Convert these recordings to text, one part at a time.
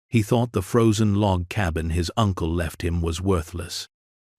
He thought the frozen log cabin his uncle left him was worthless.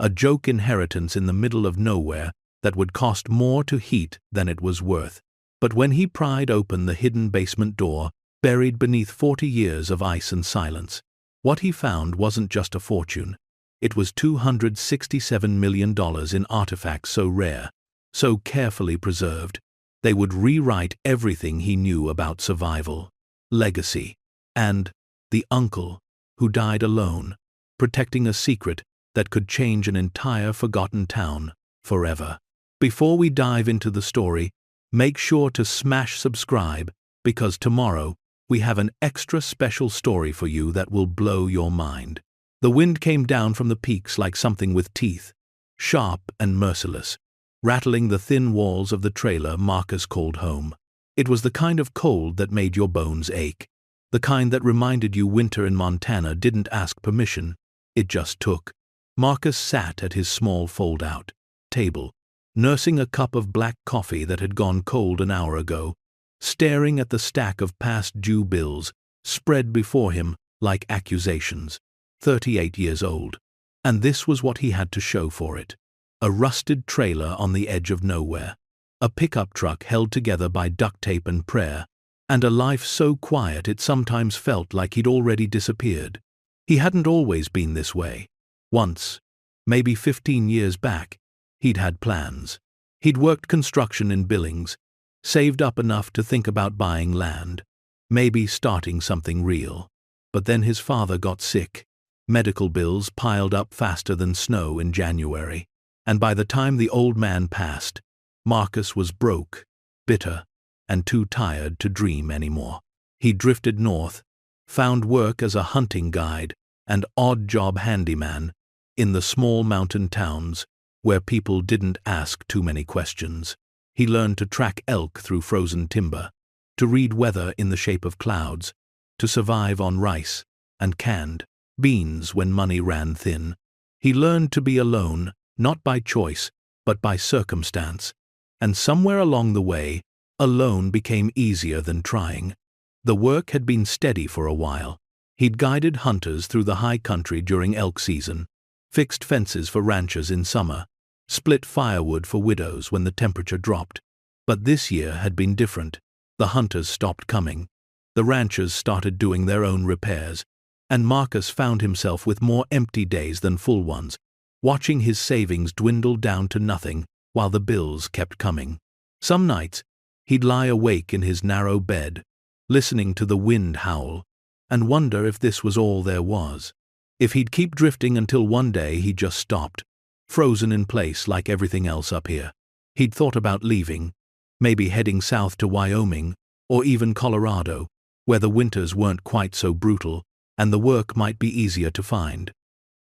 A joke inheritance in the middle of nowhere that would cost more to heat than it was worth. But when he pried open the hidden basement door, buried beneath 40 years of ice and silence, what he found wasn't just a fortune. It was $267 million in artifacts so rare, so carefully preserved, they would rewrite everything he knew about survival, legacy, and the uncle who died alone, protecting a secret that could change an entire forgotten town forever. Before we dive into the story, make sure to smash subscribe, because tomorrow we have an extra special story for you that will blow your mind. The wind came down from the peaks like something with teeth, sharp and merciless, rattling the thin walls of the trailer Marcus called home. It was the kind of cold that made your bones ache, the kind that reminded you winter in Montana didn't ask permission, it just took. Marcus sat at his small fold-out table, nursing a cup of black coffee that had gone cold an hour ago, staring at the stack of past due bills spread before him like accusations. 38 years old. And this was what he had to show for it. A rusted trailer on the edge of nowhere, a pickup truck held together by duct tape and prayer, and a life so quiet it sometimes felt like he'd already disappeared. He hadn't always been this way. Once, maybe 15 years back, he'd had plans. He'd worked construction in Billings, saved up enough to think about buying land, maybe starting something real. But then his father got sick. Medical bills piled up faster than snow in January, and by the time the old man passed, Marcus was broke, bitter, and too tired to dream anymore. He drifted north, found work as a hunting guide and odd-job handyman in the small mountain towns where people didn't ask too many questions. He learned to track elk through frozen timber, to read weather in the shape of clouds, to survive on rice and canned beans when money ran thin. He learned to be alone, not by choice, but by circumstance. And somewhere along the way, alone became easier than trying. The work had been steady for a while. He'd guided hunters through the high country during elk season, fixed fences for ranchers in summer, split firewood for widows when the temperature dropped. But this year had been different. The hunters stopped coming. The ranchers started doing their own repairs, and Marcus found himself with more empty days than full ones, watching his savings dwindle down to nothing while the bills kept coming. Some nights, he'd lie awake in his narrow bed, listening to the wind howl, and wonder if this was all there was. If he'd keep drifting until one day he just stopped, frozen in place like everything else up here. He'd thought about leaving, maybe heading south to Wyoming or even Colorado, where the winters weren't quite so brutal and the work might be easier to find.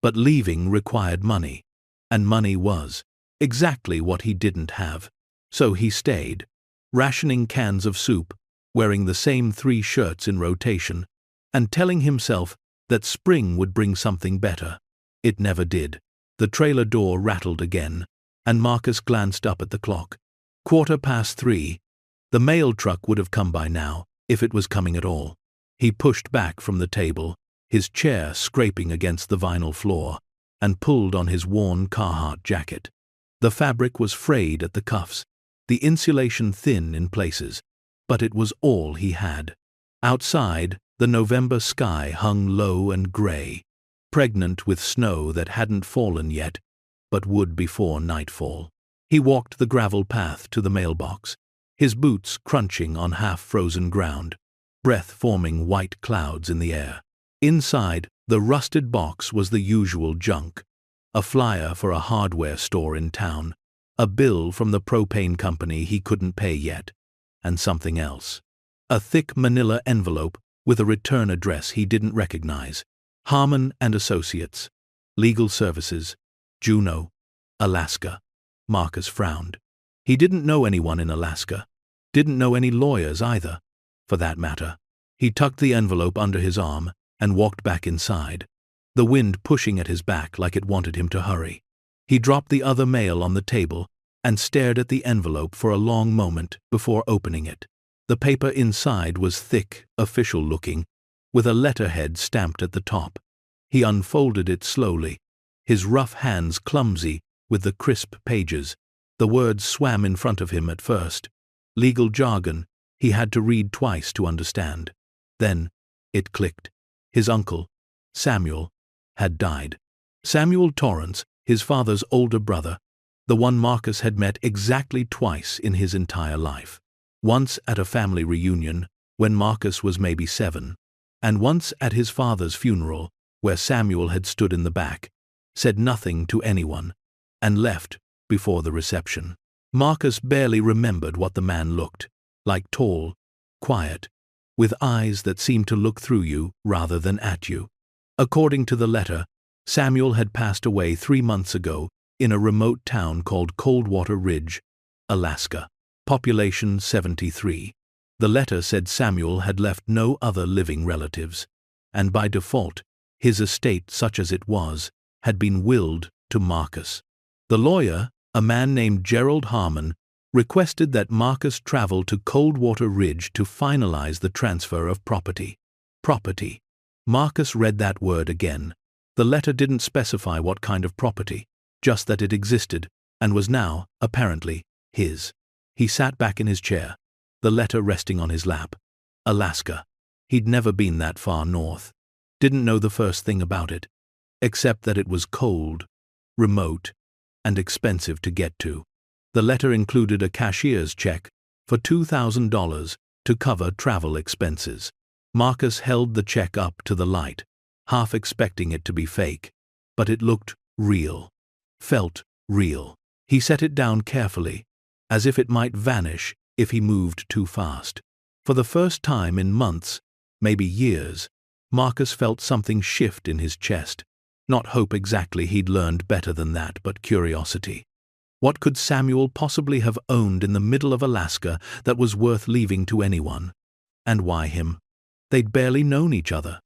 But leaving required money, and money was exactly what he didn't have. So he stayed, rationing cans of soup, wearing the same 3 shirts in rotation, and telling himself that spring would bring something better. It never did. The trailer door rattled again, and Marcus glanced up at the clock. 3:15. The mail truck would have come by now, if it was coming at all. He pushed back from the table, his chair scraping against the vinyl floor, and pulled on his worn Carhartt jacket. The fabric was frayed at the cuffs, the insulation thin in places, but it was all he had. Outside, the November sky hung low and gray, pregnant with snow that hadn't fallen yet, but would before nightfall. He walked the gravel path to the mailbox, his boots crunching on half-frozen ground, breath forming white clouds in the air. Inside, the rusted box was the usual junk: a flyer for a hardware store in town, a bill from the propane company he couldn't pay yet, and something else. A thick manila envelope with a return address he didn't recognize. Harmon and Associates, Legal Services, Juneau, Alaska. Marcus frowned. He didn't know anyone in Alaska, didn't know any lawyers either, for that matter. He tucked the envelope under his arm and walked back inside, the wind pushing at his back like it wanted him to hurry. He dropped the other mail on the table and stared at the envelope for a long moment before opening it. The paper inside was thick, official-looking, with a letterhead stamped at the top. He unfolded it slowly, his rough hands clumsy with the crisp pages. The words swam in front of him at first. Legal jargon he had to read twice to understand. Then it clicked. His uncle, Samuel, had died. Samuel Torrance, his father's older brother, the one Marcus had met exactly twice in his entire life. Once at a family reunion, when Marcus was maybe 7, and once at his father's funeral, where Samuel had stood in the back, said nothing to anyone, and left before the reception. Marcus barely remembered what the man looked like: tall, quiet, with eyes that seemed to look through you rather than at you. According to the letter, Samuel had passed away 3 months ago in a remote town called Coldwater Ridge, Alaska. Population 73. The letter said Samuel had left no other living relatives, and by default, his estate, such as it was, had been willed to Marcus. The lawyer, a man named Gerald Harmon, requested that Marcus travel to Coldwater Ridge to finalize the transfer of property. Property. Marcus read that word again. The letter didn't specify what kind of property, just that it existed and was now, apparently, his. He sat back in his chair, the letter resting on his lap. Alaska. He'd never been that far north. Didn't know the first thing about it, except that it was cold, remote, and expensive to get to. The letter included a cashier's check for $2,000 to cover travel expenses. Marcus held the check up to the light, half expecting it to be fake, but it looked real, felt real. He set it down carefully, as if it might vanish if he moved too fast. For the first time in months, maybe years, Marcus felt something shift in his chest. Not hope exactly, he'd learned better than that, but curiosity. What could Samuel possibly have owned in the middle of Alaska that was worth leaving to anyone? And why him? They'd barely known each other.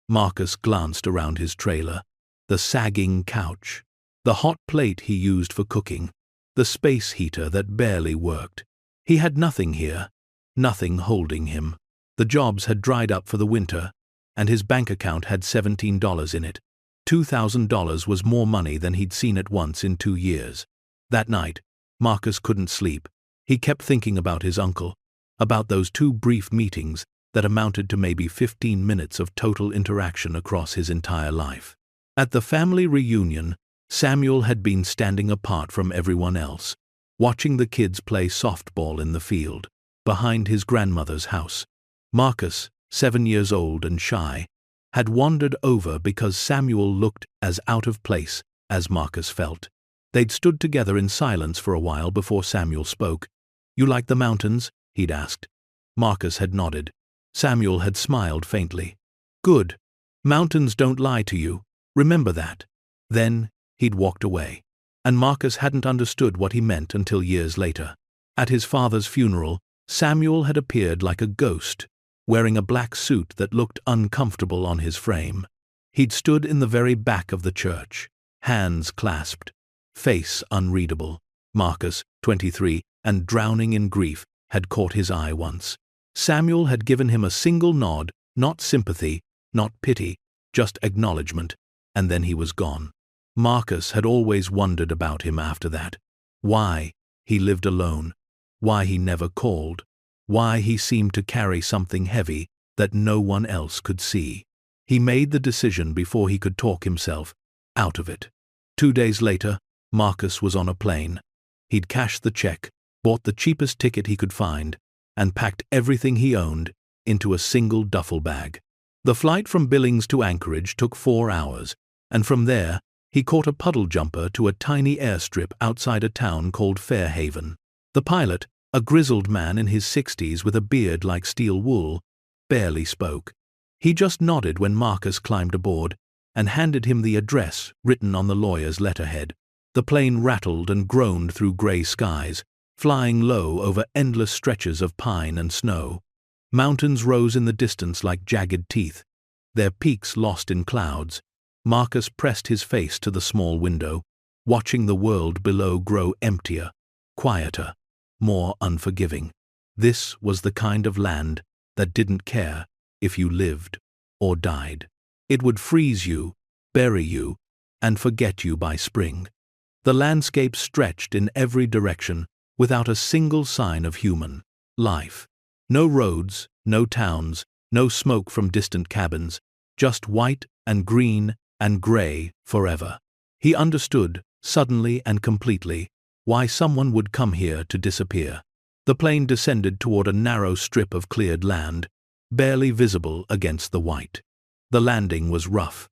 Marcus glanced around his trailer. The sagging couch, the hot plate he used for cooking, the space heater that barely worked. He had nothing here, nothing holding him. The jobs had dried up for the winter, and his bank account had $17 in it. $2,000 was more money than he'd seen at once in 2 years. That night, Marcus couldn't sleep. He kept thinking about his uncle, about those 2 brief meetings that amounted to maybe 15 minutes of total interaction across his entire life. At the family reunion, Samuel had been standing apart from everyone else, watching the kids play softball in the field, behind his grandmother's house. Marcus, 7 years old and shy, had wandered over because Samuel looked as out of place as Marcus felt. They'd stood together in silence for a while before Samuel spoke. "You like the mountains?" he'd asked. Marcus had nodded. Samuel had smiled faintly. "Good. Mountains don't lie to you. Remember that." Then he'd walked away, and Marcus hadn't understood what he meant until years later. At his father's funeral, Samuel had appeared like a ghost, wearing a black suit that looked uncomfortable on his frame. He'd stood in the very back of the church, hands clasped, face unreadable. Marcus, 23, and drowning in grief, had caught his eye once. Samuel had given him a single nod, not sympathy, not pity, just acknowledgement, and then he was gone. Marcus had always wondered about him after that. Why he lived alone, why he never called, why he seemed to carry something heavy that no one else could see. He made the decision before he could talk himself out of it. 2 days later, Marcus was on a plane. He'd cashed the check, bought the cheapest ticket he could find, and packed everything he owned into a single duffel bag. The flight from Billings to Anchorage took 4 hours, and from there, he caught a puddle jumper to a tiny airstrip outside a town called Fairhaven. The pilot, a grizzled man in his 60s with a beard like steel wool, barely spoke. He just nodded when Marcus climbed aboard and handed him the address written on the lawyer's letterhead. The plane rattled and groaned through gray skies, flying low over endless stretches of pine and snow. Mountains rose in the distance like jagged teeth, their peaks lost in clouds. Marcus pressed his face to the small window, watching the world below grow emptier, quieter, more unforgiving. This was the kind of land that didn't care if you lived or died. It would freeze you, bury you, and forget you by spring. The landscape stretched in every direction without a single sign of human life. No roads, no towns, no smoke from distant cabins, just white and green and gray forever. He understood, suddenly and completely, why someone would come here to disappear. The plane descended toward a narrow strip of cleared land, barely visible against the white. The landing was rough,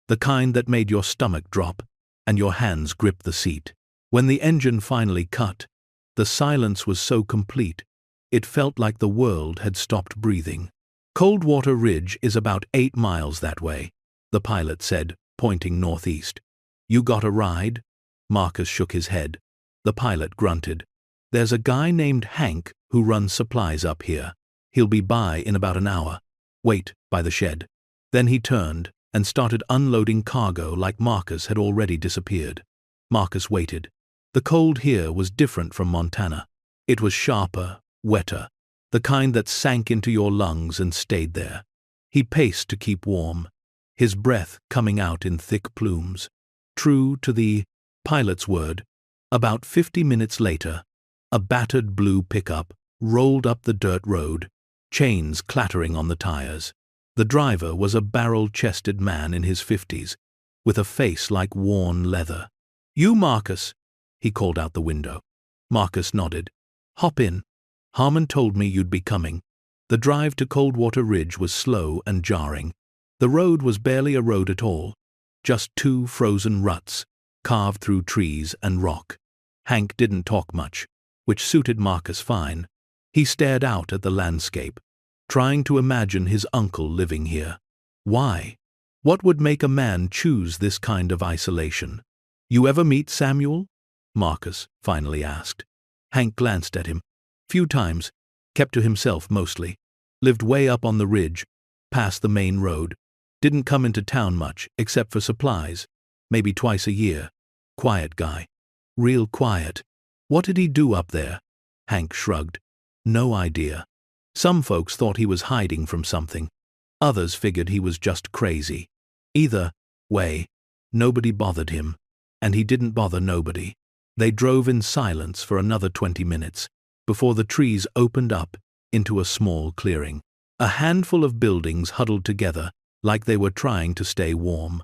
the kind that made your stomach drop and your hands grip the seat. When the engine finally cut, the silence was so complete, it felt like the world had stopped breathing. Coldwater Ridge is about 8 miles that way, the pilot said, pointing northeast. You got a ride? Marcus shook his head. The pilot grunted. There's a guy named Hank who runs supplies up here. He'll be by in about an hour. Wait by the shed. Then he turned and started unloading cargo like Marcus had already disappeared. Marcus waited. The cold here was different from Montana. It was sharper, wetter, the kind that sank into your lungs and stayed there. He paced to keep warm, his breath coming out in thick plumes. True to the pilot's word, about 50 minutes later, a battered blue pickup rolled up the dirt road, chains clattering on the tires. The driver was a barrel-chested man in his 50s, with a face like worn leather. You, Marcus, he called out the window. Marcus nodded. Hop in. Harmon told me you'd be coming. The drive to Coldwater Ridge was slow and jarring. The road was barely a road at all, just 2 frozen ruts, carved through trees and rock. Hank didn't talk much, which suited Marcus fine. He stared out at the landscape, trying to imagine his uncle living here. Why? What would make a man choose this kind of isolation? You ever meet Samuel? Marcus finally asked. Hank glanced at him. Few times, kept to himself mostly. Lived way up on the ridge, past the main road. Didn't come into town much, except for supplies. Maybe twice a year. Quiet guy. Real quiet. What did he do up there? Hank shrugged. No idea. Some folks thought he was hiding from something. Others figured he was just crazy. Either way, nobody bothered him, and he didn't bother nobody. They drove in silence for another 20 minutes, before the trees opened up into a small clearing. A handful of buildings huddled together like they were trying to stay warm.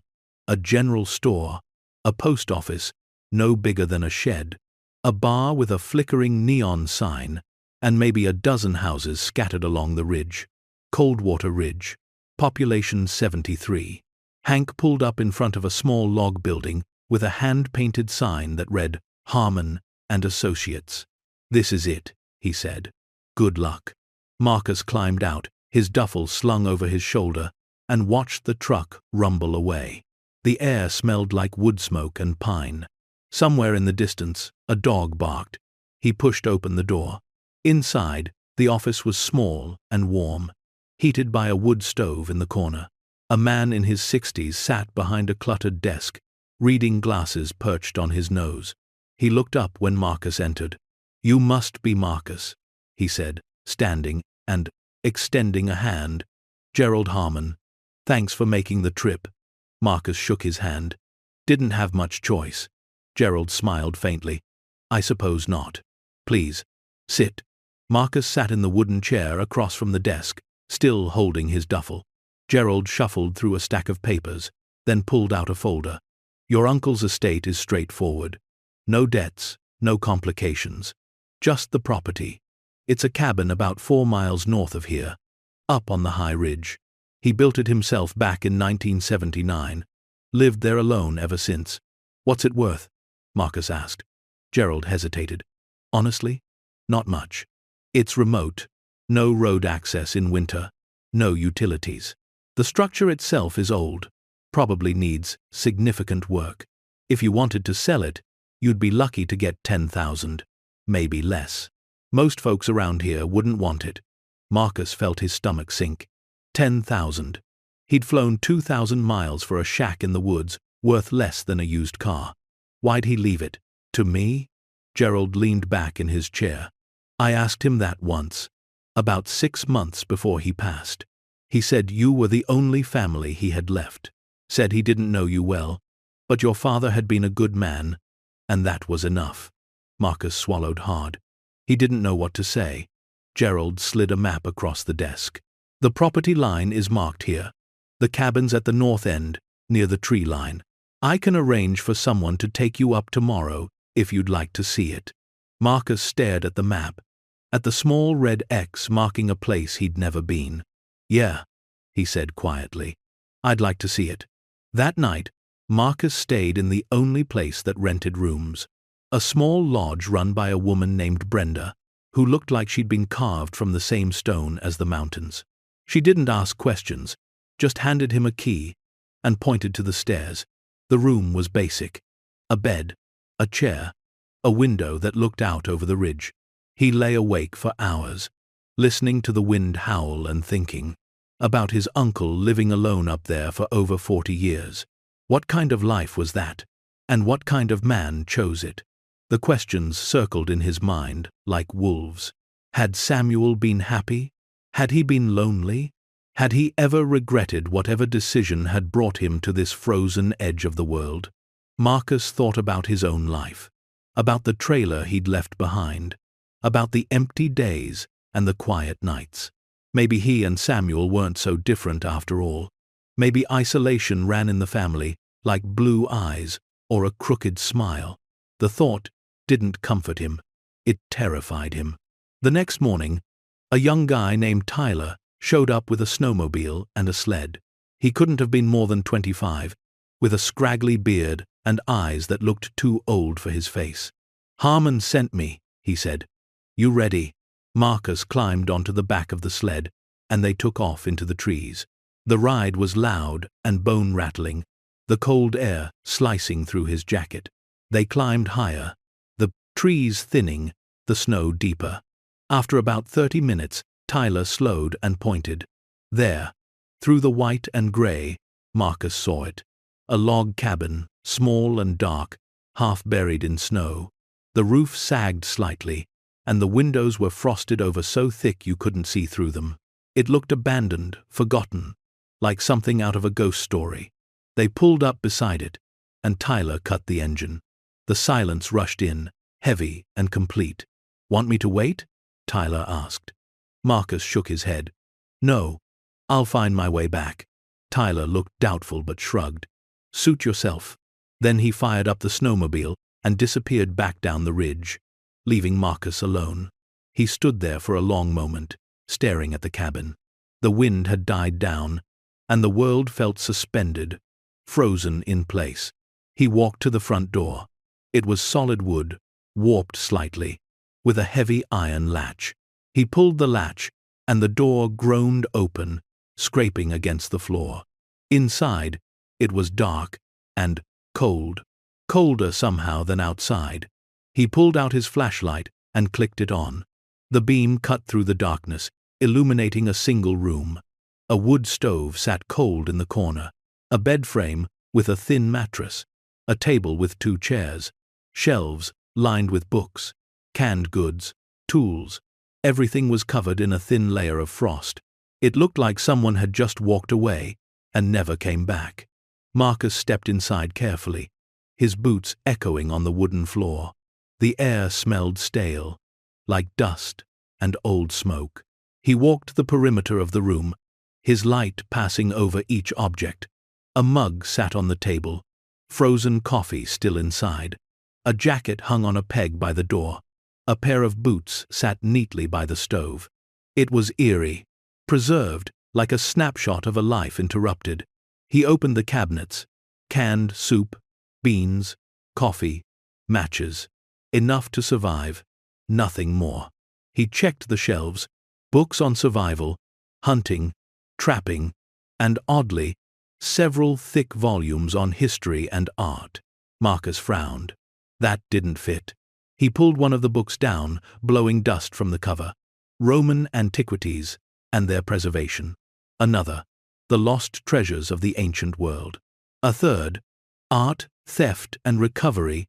A general store, a post office, no bigger than a shed, a bar with a flickering neon sign, and maybe a dozen houses scattered along the ridge. Coldwater Ridge. Population 73. Hank pulled up in front of a small log building with a hand-painted sign that read, Harmon and Associates. This is it, he said. Good luck. Marcus climbed out, his duffel slung over his shoulder, and watched the truck rumble away. The air smelled like wood smoke and pine. Somewhere in the distance, a dog barked. He pushed open the door. Inside, the office was small and warm, heated by a wood stove in the corner. A man in his 60s sat behind a cluttered desk, reading glasses perched on his nose. He looked up when Marcus entered. You must be Marcus, he said, standing and extending a hand. Gerald Harmon. Thanks for making the trip. Marcus shook his hand. Didn't have much choice. Gerald smiled faintly. I suppose not. Please, sit. Marcus sat in the wooden chair across from the desk, still holding his duffel. Gerald shuffled through a stack of papers, then pulled out a folder. Your uncle's estate is straightforward. No debts, no complications. Just the property. It's a cabin about 4 miles north of here, up on the high ridge. He built it himself back in 1979. Lived there alone ever since. What's it worth? Marcus asked. Gerald hesitated. Honestly, not much. It's remote. No road access in winter. No utilities. The structure itself is old. Probably needs significant work. If you wanted to sell it, you'd be lucky to get 10,000. Maybe less. Most folks around here wouldn't want it. Marcus felt his stomach sink. 10,000. He'd flown 2,000 miles for a shack in the woods, worth less than a used car. Why'd he leave it? To me? Gerald leaned back in his chair. I asked him that once, about 6 months before he passed. He said you were the only family he had left. Said he didn't know you well, but your father had been a good man, and that was enough. Marcus swallowed hard. He didn't know what to say. Gerald slid a map across the desk. The property line is marked here. The cabin's at the north end, near the tree line. I can arrange for someone to take you up tomorrow if you'd like to see it. Marcus stared at the map, at the small red X marking a place he'd never been. Yeah, he said quietly. I'd like to see it. That night, Marcus stayed in the only place that rented rooms. A small lodge run by a woman named Brenda, who looked like she'd been carved from the same stone as the mountains. She didn't ask questions, just handed him a key and pointed to the stairs. The room was basic. A bed, a chair, a window that looked out over the ridge. He lay awake for hours, listening to the wind howl and thinking about his uncle living alone up there for over 40 years. What kind of life was that? And what kind of man chose it? The questions circled in his mind like wolves. Had Samuel been happy? Had he been lonely? Had he ever regretted whatever decision had brought him to this frozen edge of the world? Marcus thought about his own life, about the trailer he'd left behind, about the empty days and the quiet nights. Maybe he and Samuel weren't so different after all. Maybe isolation ran in the family like blue eyes or a crooked smile. The thought didn't comfort him. It terrified him. The next morning, a young guy named Tyler showed up with a snowmobile and a sled. He couldn't have been more than 25, with a scraggly beard and eyes that looked too old for his face. "Harmon sent me," he said. "You ready?" Marcus climbed onto the back of the sled, and they took off into the trees. The ride was loud and bone-rattling, the cold air slicing through his jacket. They climbed higher, the trees thinning, the snow deeper. After about 30 minutes, Tyler slowed and pointed. There, through the white and gray, Marcus saw it. A log cabin, small and dark, half buried in snow. The roof sagged slightly, and the windows were frosted over so thick you couldn't see through them. It looked abandoned, forgotten, like something out of a ghost story. They pulled up beside it, and Tyler cut the engine. The silence rushed in, heavy and complete. "Want me to wait?" Tyler asked. Marcus shook his head. "No, I'll find my way back." Tyler looked doubtful but shrugged. "Suit yourself." Then he fired up the snowmobile and disappeared back down the ridge, leaving Marcus alone. He stood there for a long moment, staring at the cabin. The wind had died down, and the world felt suspended, frozen in place. He walked to the front door. It was solid wood, warped slightly, with a heavy iron latch. He pulled the latch, and the door groaned open, scraping against the floor. Inside, it was dark and cold, colder somehow than outside. He pulled out his flashlight and clicked it on. The beam cut through the darkness, illuminating a single room. A wood stove sat cold in the corner, a bed frame with a thin mattress, a table with 2 chairs, shelves lined with books, canned goods, tools. Everything was covered in a thin layer of frost. It looked like someone had just walked away and never came back. Marcus stepped inside carefully, his boots echoing on the wooden floor. The air smelled stale, like dust and old smoke. He walked the perimeter of the room, his light passing over each object. A mug sat on the table, frozen coffee still inside. A jacket hung on a peg by the door. A pair of boots sat neatly by the stove. It was eerie, preserved like a snapshot of a life interrupted. He opened the cabinets. Canned soup, beans, coffee, matches. Enough to survive, nothing more. He checked the shelves, books on survival, hunting, trapping, and oddly, several thick volumes on history and art. Marcus frowned. That didn't fit. He pulled one of the books down, blowing dust from the cover. Roman Antiquities and Their Preservation. Another, The Lost Treasures of the Ancient World. A third, Art, Theft, and Recovery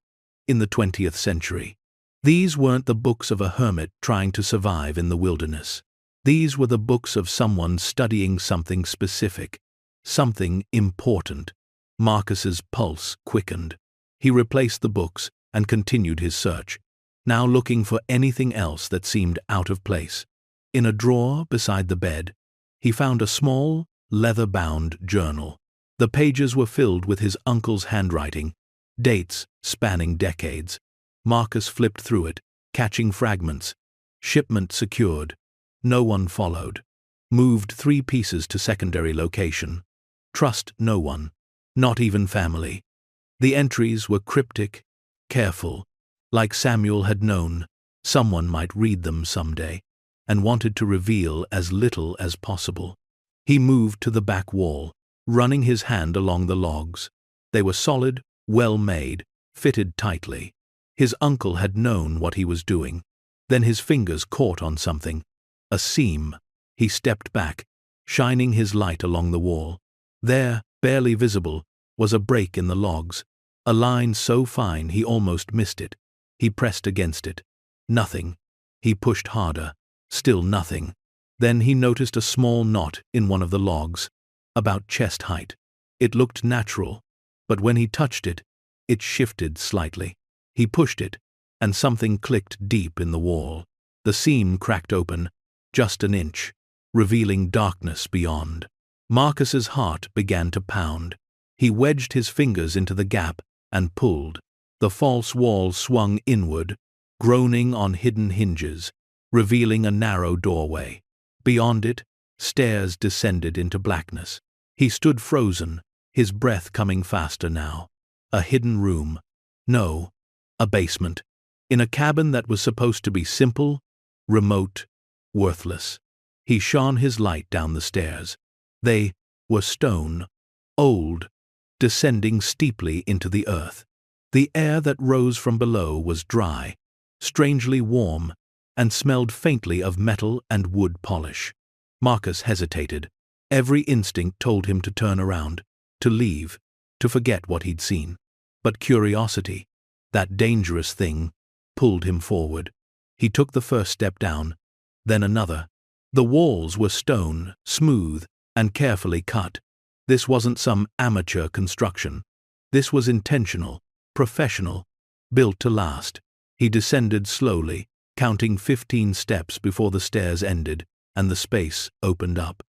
in the 20th Century. These weren't the books of a hermit trying to survive in the wilderness. These were the books of someone studying something specific, something important. Marcus's pulse quickened. He replaced the books and continued his search, now looking for anything else that seemed out of place. In a drawer beside the bed, he found a small, leather-bound journal. The pages were filled with his uncle's handwriting, dates spanning decades. Marcus flipped through it, catching fragments. Shipment secured. No one followed. Moved 3 pieces to secondary location. Trust no one, not even family. The entries were cryptic, careful. Like Samuel had known, someone might read them someday, and wanted to reveal as little as possible. He moved to the back wall, running his hand along the logs. They were solid, well-made, fitted tightly. His uncle had known what he was doing. Then his fingers caught on something. A seam. He stepped back, shining his light along the wall. There, barely visible, was a break in the logs, a line so fine he almost missed it. He pressed against it. Nothing. He pushed harder. Still nothing. Then he noticed a small knot in one of the logs, about chest height. It looked natural, but when he touched it, it shifted slightly. He pushed it, and something clicked deep in the wall. The seam cracked open, just an inch, revealing darkness beyond. Marcus's heart began to pound. He wedged his fingers into the gap and pulled. The false wall swung inward, groaning on hidden hinges, revealing a narrow doorway. Beyond it, stairs descended into blackness. He stood frozen, his breath coming faster now. A hidden room. No, a basement. In a cabin that was supposed to be simple, remote, worthless. He shone his light down the stairs. They were stone, old, descending steeply into the earth. The air that rose from below was dry, strangely warm, and smelled faintly of metal and wood polish. Marcus hesitated. Every instinct told him to turn around, to leave, to forget what he'd seen. But curiosity, that dangerous thing, pulled him forward. He took the first step down, then another. The walls were stone, smooth, and carefully cut. This wasn't some amateur construction. This was intentional, professional, built to last. He descended slowly, counting 15 steps before the stairs ended and the space opened up.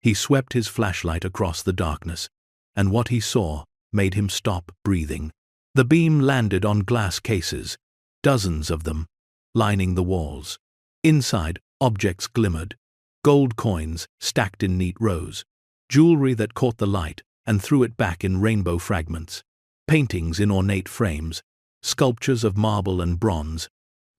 He swept his flashlight across the darkness, and what he saw made him stop breathing. The beam landed on glass cases, dozens of them, lining the walls. Inside, objects glimmered. Gold coins stacked in neat rows. Jewelry that caught the light and threw it back in rainbow fragments. Paintings in ornate frames. Sculptures of marble and bronze.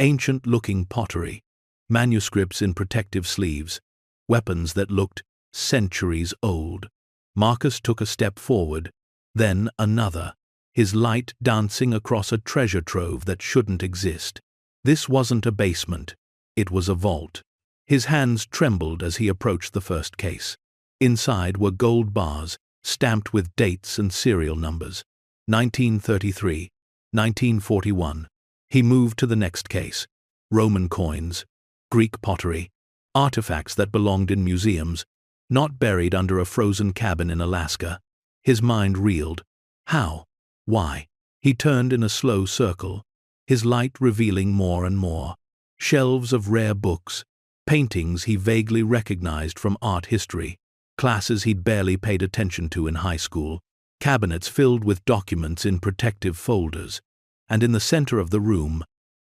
Ancient-looking pottery. Manuscripts in protective sleeves. Weapons that looked centuries old. Marcus took a step forward, then another, his light dancing across a treasure trove that shouldn't exist. This wasn't a basement. It was a vault. His hands trembled as he approached the first case. Inside were gold bars, stamped with dates and serial numbers. 1933, 1941. He moved to the next case. Roman coins, Greek pottery, artifacts that belonged in museums, not buried under a frozen cabin in Alaska. His mind reeled. How? Why? He turned in a slow circle, his light revealing more and more. Shelves of rare books, paintings he vaguely recognized from art history, classes he'd barely paid attention to in high school, cabinets filled with documents in protective folders, and in the center of the room,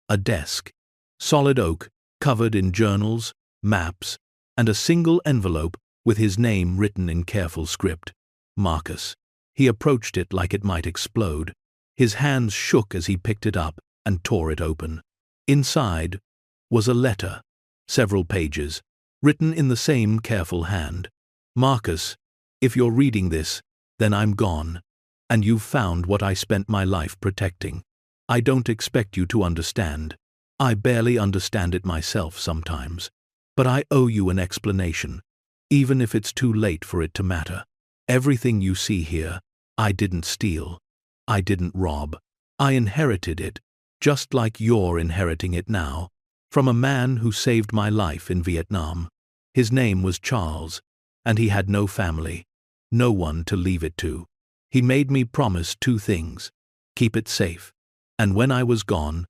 a desk. Solid oak, covered in journals, maps, and a single envelope with his name written in careful script. Marcus. He approached it like it might explode. His hands shook as he picked it up and tore it open. Inside was a letter, several pages, written in the same careful hand. Marcus, if you're reading this, then I'm gone, and you've found what I spent my life protecting. I don't expect you to understand. I barely understand it myself sometimes. But I owe you an explanation, even if it's too late for it to matter. Everything you see here, I didn't steal. I didn't rob. I inherited it, just like you're inheriting it now, from a man who saved my life in Vietnam. His name was Charles, and he had no family, no one to leave it to. He made me promise 2 things: keep it safe, and when I was gone,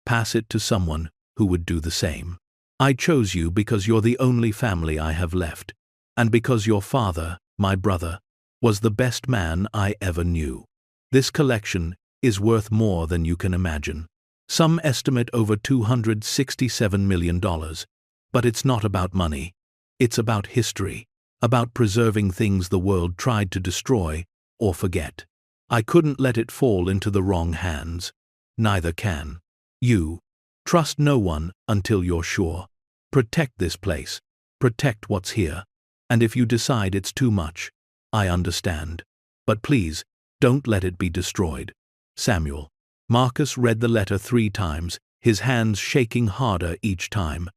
pass it to someone who would do the same. I chose you because you're the only family I have left, and because your father, my brother, was the best man I ever knew. This collection is worth more than you can imagine. Some estimate over $267 million, but it's not about money. It's about history, about preserving things the world tried to destroy or forget. I couldn't let it fall into the wrong hands. Neither can you. Trust no one until you're sure. Protect this place. Protect what's here. And if you decide it's too much, I understand. But please, don't let it be destroyed. Samuel. Marcus read the letter 3 times, his hands shaking harder each time.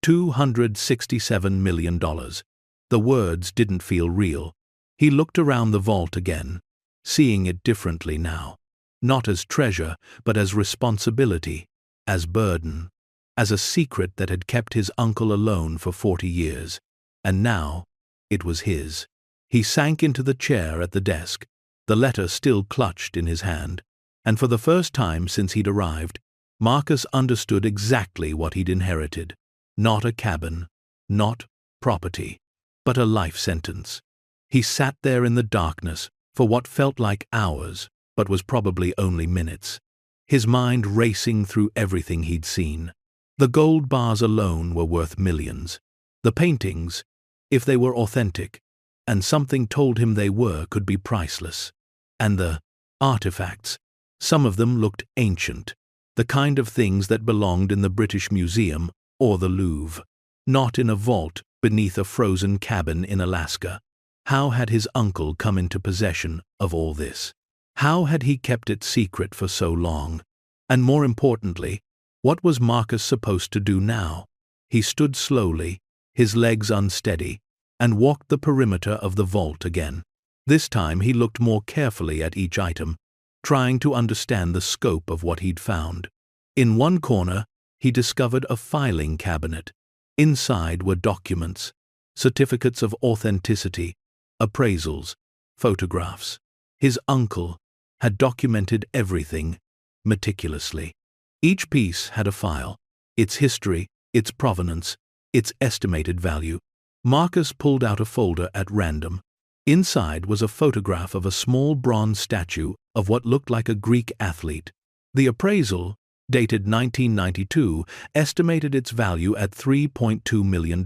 $267 million. The words didn't feel real. He looked around the vault again, seeing it differently now. Not as treasure, but as responsibility, as burden, as a secret that had kept his uncle alone for 40 years. And now, it was his. He sank into the chair at the desk, the letter still clutched in his hand. And for the first time since he'd arrived, Marcus understood exactly what he'd inherited. Not a cabin, not property, but a life sentence. He sat there in the darkness for what felt like hours, but was probably only minutes, his mind racing through everything he'd seen. The gold bars alone were worth millions. The paintings, if they were authentic, and something told him they were, could be priceless. And the artifacts, some of them looked ancient, the kind of things that belonged in the British Museum or the Louvre, not in a vault beneath a frozen cabin in Alaska. How had his uncle come into possession of all this? How had he kept it secret for so long? And more importantly, what was Marcus supposed to do now? He stood slowly, his legs unsteady, and walked the perimeter of the vault again. This time he looked more carefully at each item, trying to understand the scope of what he'd found. In one corner, he discovered a filing cabinet. Inside were documents, certificates of authenticity, appraisals, photographs. His uncle had documented everything meticulously. Each piece had a file, its history, its provenance, its estimated value. Marcus pulled out a folder at random. Inside was a photograph of a small bronze statue of what looked like a Greek athlete. The appraisal, dated 1992, estimated its value at $3.2 million.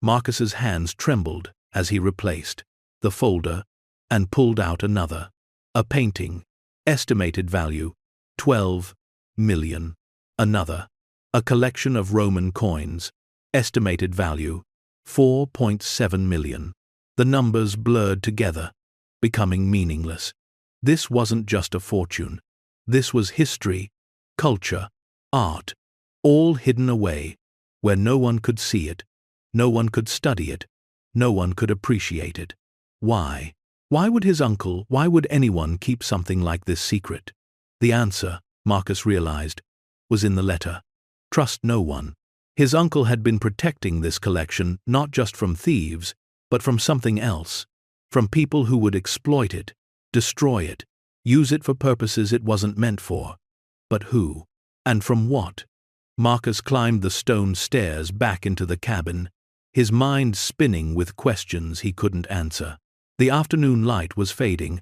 Marcus's hands trembled as he replaced the folder and pulled out another. A painting, estimated value, $12 million. Another, a collection of Roman coins, estimated value, $4.7 million. The numbers blurred together, becoming meaningless. This wasn't just a fortune. This was history, culture, art, all hidden away, where no one could see it, no one could study it, no one could appreciate it. Why? Why would his uncle, why would anyone keep something like this secret? The answer, Marcus realized, was in the letter. Trust no one. His uncle had been protecting this collection not just from thieves, but from something else, from people who would exploit it, destroy it, use it for purposes it wasn't meant for. But who? And from what? Marcus climbed the stone stairs back into the cabin, his mind spinning with questions he couldn't answer. The afternoon light was fading,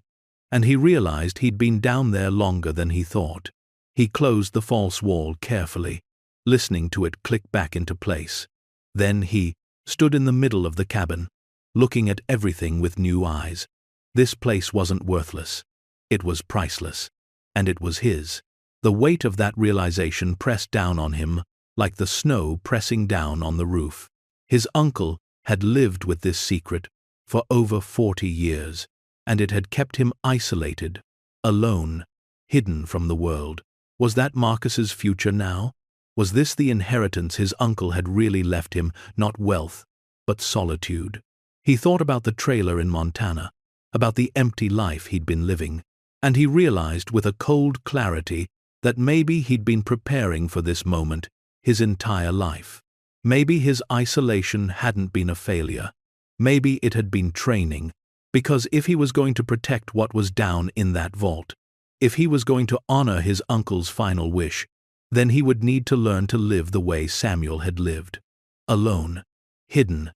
and he realized he'd been down there longer than he thought. He closed the false wall carefully, listening to it click back into place. Then he stood in the middle of the cabin, looking at everything with new eyes. This place wasn't worthless. It was priceless. And it was his. The weight of that realization pressed down on him, like the snow pressing down on the roof. His uncle had lived with this secret for over 40 years, and it had kept him isolated, alone, hidden from the world. Was that Marcus's future now? Was this the inheritance his uncle had really left him, not wealth, but solitude? He thought about the trailer in Montana, about the empty life he'd been living, and he realized with a cold clarity that maybe he'd been preparing for this moment his entire life. Maybe his isolation hadn't been a failure. Maybe it had been training, because if he was going to protect what was down in that vault, if he was going to honor his uncle's final wish, then he would need to learn to live the way Samuel had lived. Alone, hidden,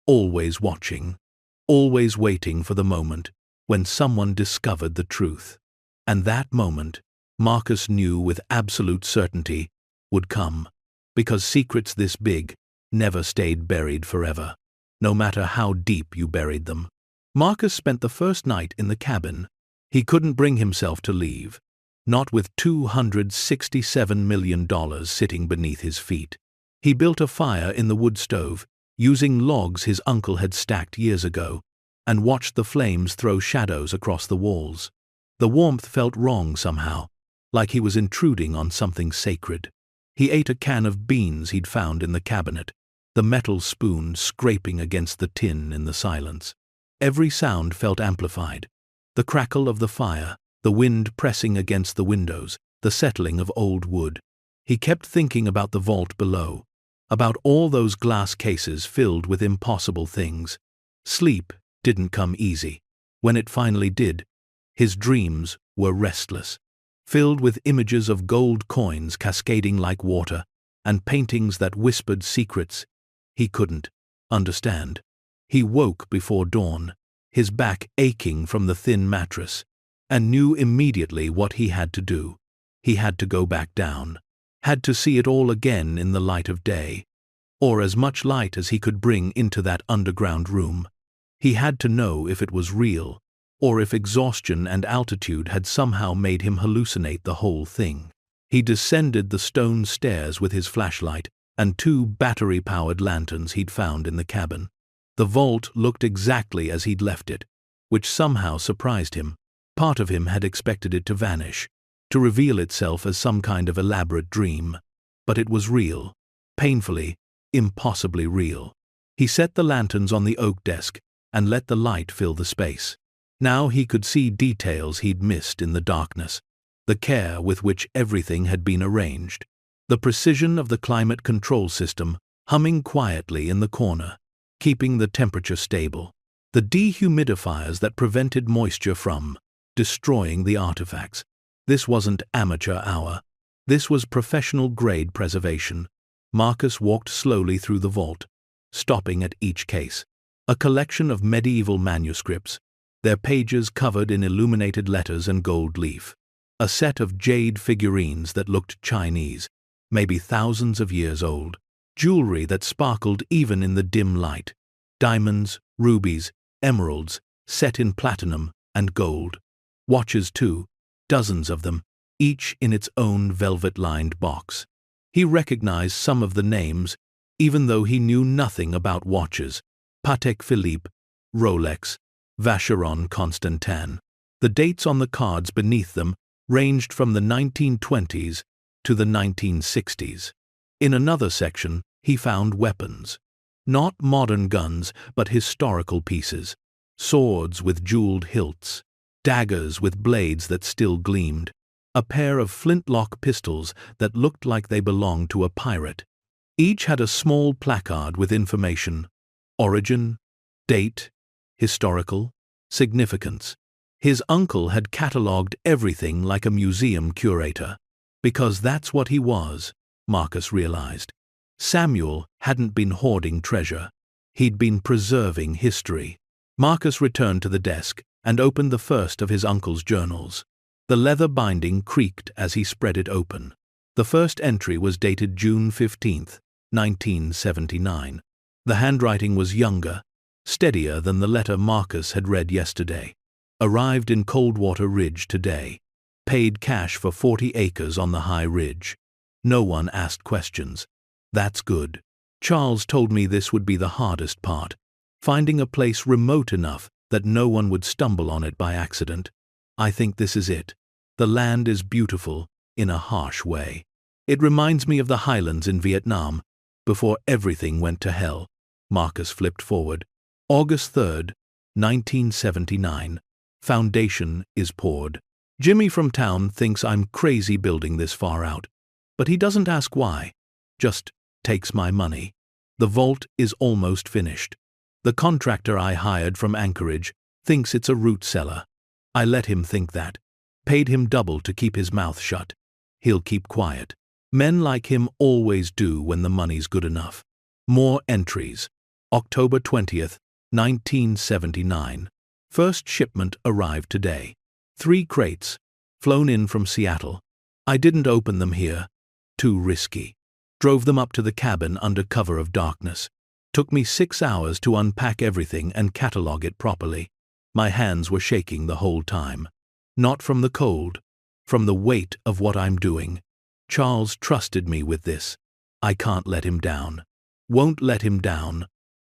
always watching, always waiting for the moment when someone discovered the truth. And that moment, Marcus knew with absolute certainty, would come, because secrets this big never stayed buried forever, no matter how deep you buried them. Marcus spent the first night in the cabin. He couldn't bring himself to leave, not with $267 million sitting beneath his feet. He built a fire in the wood stove, using logs his uncle had stacked years ago, and watched the flames throw shadows across the walls. The warmth felt wrong somehow, like he was intruding on something sacred. He ate a can of beans he'd found in the cabinet, the metal spoon scraping against the tin in the silence. Every sound felt amplified. The crackle of the fire, the wind pressing against the windows, the settling of old wood. He kept thinking about the vault below, about all those glass cases filled with impossible things. Sleep didn't come easy. When it finally did, his dreams were restless, filled with images of gold coins cascading like water, and paintings that whispered secrets he couldn't understand. He woke before dawn, his back aching from the thin mattress, and knew immediately what he had to do. He had to go back down, had to see it all again in the light of day, or as much light as he could bring into that underground room. He had to know if it was real, or if exhaustion and altitude had somehow made him hallucinate the whole thing. He descended the stone stairs with his flashlight and 2 battery-powered lanterns he'd found in the cabin. The vault looked exactly as he'd left it, which somehow surprised him. Part of him had expected it to vanish, to reveal itself as some kind of elaborate dream. But it was real, painfully, impossibly real. He set the lanterns on the oak desk and let the light fill the space. Now he could see details he'd missed in the darkness, the care with which everything had been arranged, the precision of the climate control system humming quietly in the corner, keeping the temperature stable, the dehumidifiers that prevented moisture from destroying the artifacts. This wasn't amateur hour. This was professional-grade preservation. Marcus walked slowly through the vault, stopping at each case. A collection of medieval manuscripts, their pages covered in illuminated letters and gold leaf. A set of jade figurines that looked Chinese, maybe thousands of years old. Jewelry that sparkled even in the dim light. Diamonds, rubies, emeralds, set in platinum and gold. Watches too, dozens of them, each in its own velvet-lined box. He recognized some of the names, even though he knew nothing about watches. Patek Philippe, Rolex, Vacheron Constantin. The dates on the cards beneath them ranged from the 1920s to the 1960s. In another section, he found weapons. Not modern guns, but historical pieces. Swords with jeweled hilts. Daggers with blades that still gleamed. A pair of flintlock pistols that looked like they belonged to a pirate. Each had a small placard with information. Origin, date, historical, significance. His uncle had catalogued everything like a museum curator. Because that's what he was, Marcus realized. Samuel hadn't been hoarding treasure. He'd been preserving history. Marcus returned to the desk and opened the first of his uncle's journals. The leather binding creaked as he spread it open. The first entry was dated June 15, 1979. The handwriting was younger, steadier than the letter Marcus had read yesterday. Arrived in Coldwater Ridge today. Paid cash for 40 acres on the high ridge. No one asked questions. That's good. Charles told me this would be the hardest part, finding a place remote enough that no one would stumble on it by accident. I think this is it. The land is beautiful, in a harsh way. It reminds me of the highlands in Vietnam, before everything went to hell. Marcus flipped forward. August 3rd, 1979. Foundation is poured. Jimmy from town thinks I'm crazy building this far out, but he doesn't ask why. Just takes my money. The vault is almost finished. The contractor I hired from Anchorage thinks it's a root cellar. I let him think that. Paid him double to keep his mouth shut. He'll keep quiet. Men like him always do when the money's good enough. More entries. October 20th, 1979. First shipment arrived today. 3 crates. Flown in from Seattle. I didn't open them here. Too risky. Drove them up to the cabin under cover of darkness. Took me 6 hours to unpack everything and catalog it properly. My hands were shaking the whole time. Not from the cold, from the weight of what I'm doing. Charles trusted me with this. I can't let him down. Won't let him down.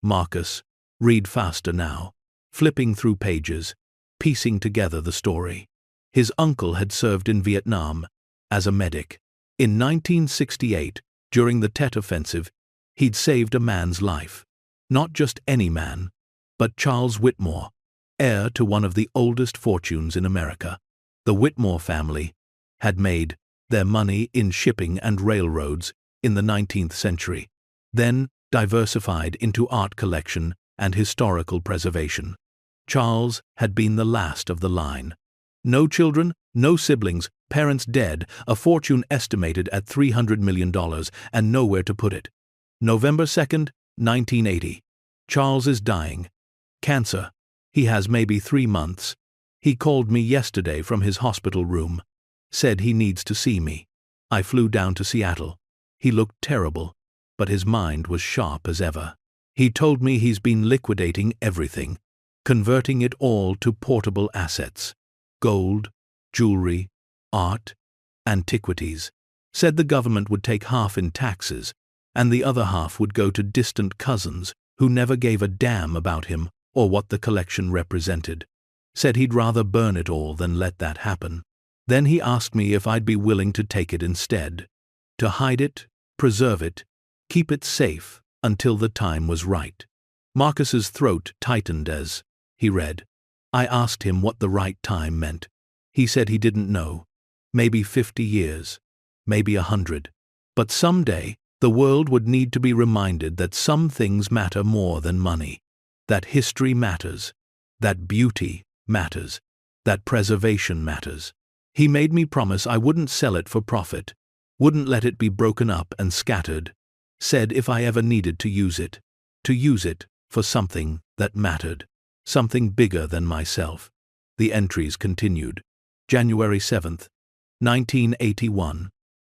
Marcus, read faster now. Flipping through pages, piecing together the story. His uncle had served in Vietnam as a medic. In 1968, during the Tet Offensive, he'd saved a man's life. Not just any man, but Charles Whitmore, heir to one of the oldest fortunes in America. The Whitmore family had made their money in shipping and railroads in the 19th century, then diversified into art collection and historical preservation. Charles had been the last of the line. No children, no siblings, parents dead, a fortune estimated at $300 million, and nowhere to put it. November 2nd, 1980. Charles is dying. Cancer. He has maybe 3 months. He called me yesterday from his hospital room. Said he needs to see me. I flew down to Seattle. He looked terrible, but his mind was sharp as ever. He told me he's been liquidating everything, converting it all to portable assets. Gold, jewelry, art, antiquities. Said the government would take half in taxes, and the other half would go to distant cousins who never gave a damn about him or what the collection represented. Said he'd rather burn it all than let that happen. Then he asked me if I'd be willing to take it instead. To hide it, preserve it, keep it safe until the time was right. Marcus's throat tightened as he read. I asked him what the right time meant. He said he didn't know. Maybe 50 years. Maybe 100. But someday, the world would need to be reminded that some things matter more than money. That history matters. That beauty matters. That preservation matters. He made me promise I wouldn't sell it for profit. Wouldn't let it be broken up and scattered. Said if I ever needed to use it for something that mattered. Something bigger than myself. The entries continued. January 7th, 1981.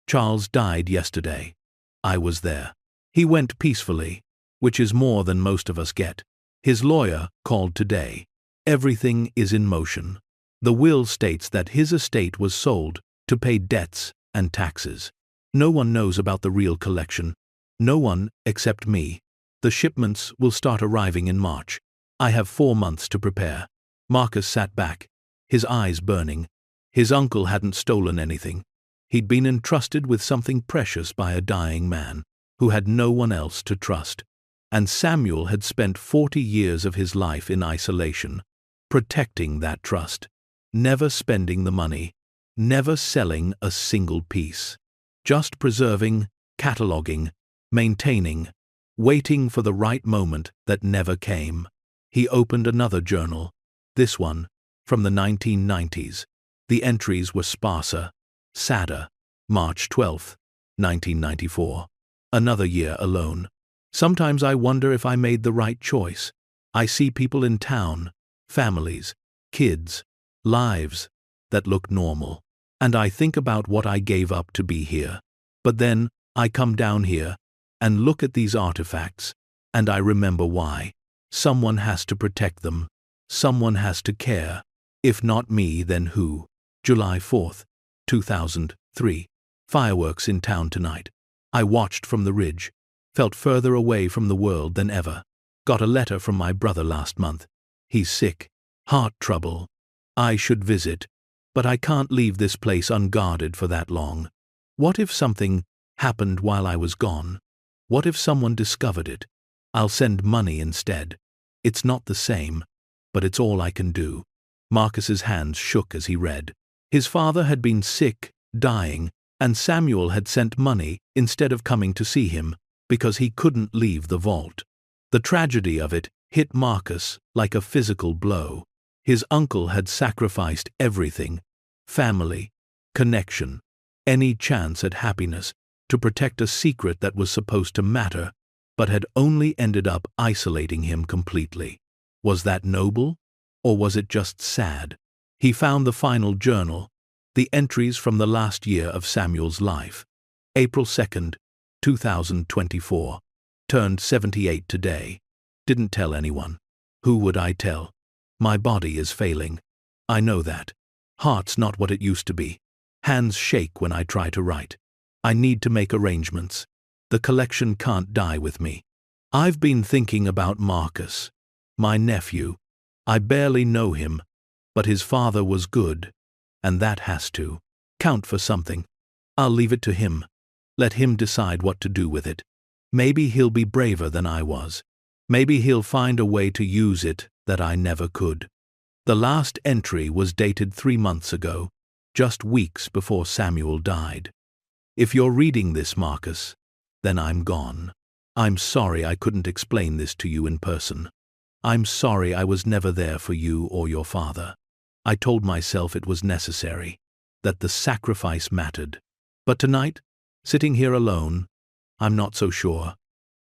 Charles died yesterday. I was there. He went peacefully, which is more than most of us get. His lawyer called today. Everything is in motion. The will states that his estate was sold to pay debts and taxes. No one knows about the real collection. No one except me. The shipments will start arriving in March. I have 4 months to prepare. Marcus sat back, his eyes burning. His uncle hadn't stolen anything. He'd been entrusted with something precious by a dying man who had no one else to trust. And Samuel had spent 40 years of his life in isolation, protecting that trust, never spending the money, never selling a single piece, just preserving, cataloging, maintaining, waiting for the right moment that never came. He opened another journal, this one, from the 1990s. The entries were sparser, sadder. March 12, 1994. Another year alone. Sometimes I wonder if I made the right choice. I see people in town, families, kids, lives that look normal. And I think about what I gave up to be here. But then, I come down here and look at these artifacts, and I remember why. Someone has to protect them. Someone has to care. If not me, then who? July 4th, 2003. Fireworks in town tonight. I watched from the ridge. Felt further away from the world than ever. Got a letter from my brother last month. He's sick. Heart trouble. I should visit. But I can't leave this place unguarded for that long. What if something happened while I was gone? What if someone discovered it? I'll send money instead. It's not the same, but it's all I can do. Marcus's hands shook as he read. His father had been sick, dying, and Samuel had sent money instead of coming to see him. because he couldn't leave the vault. The tragedy of it hit Marcus like a physical blow. His uncle had sacrificed everything: family, connection, any chance at happiness, to protect a secret that was supposed to matter, but had only ended up isolating him completely. Was that noble, or was it just sad? He found the final journal, the entries from the last year of Samuel's life. April 2nd, 2024. Turned 78 today. Didn't tell anyone. Who would I tell? My body is failing. I know that. Heart's not what it used to be. Hands shake when I try to write. I need to make arrangements. The collection can't die with me. I've been thinking about Marcus, my nephew. I barely know him, but his father was good, and that has to count for something. I'll leave it to him. Let him decide what to do with it. Maybe he'll be braver than I was. Maybe he'll find a way to use it that I never could. The last entry was dated 3 months ago, just weeks before Samuel died. If you're reading this, Marcus, then I'm gone. I'm sorry I couldn't explain this to you in person. I'm sorry I was never there for you or your father. I told myself it was necessary, that the sacrifice mattered. But tonight, sitting here alone, I'm not so sure.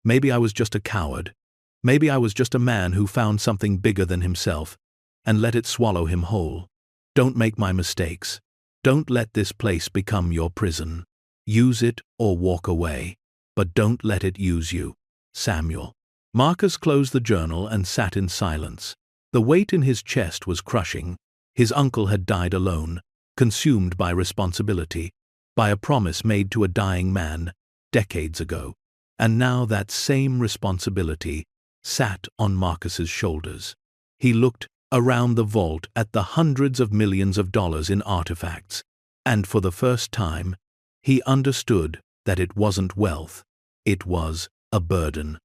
Maybe I was just a coward. Maybe I was just a man who found something bigger than himself and let it swallow him whole. Don't make my mistakes. Don't let this place become your prison. Use it or walk away, but don't let it use you. Samuel. Marcus closed the journal and sat in silence. The weight in his chest was crushing. His uncle had died alone, consumed by responsibility, by a promise made to a dying man decades ago. And now that same responsibility sat on Marcus's shoulders. He looked around the vault at the hundreds of millions of dollars in artifacts, and for the first time, he understood that it wasn't wealth. It was a burden.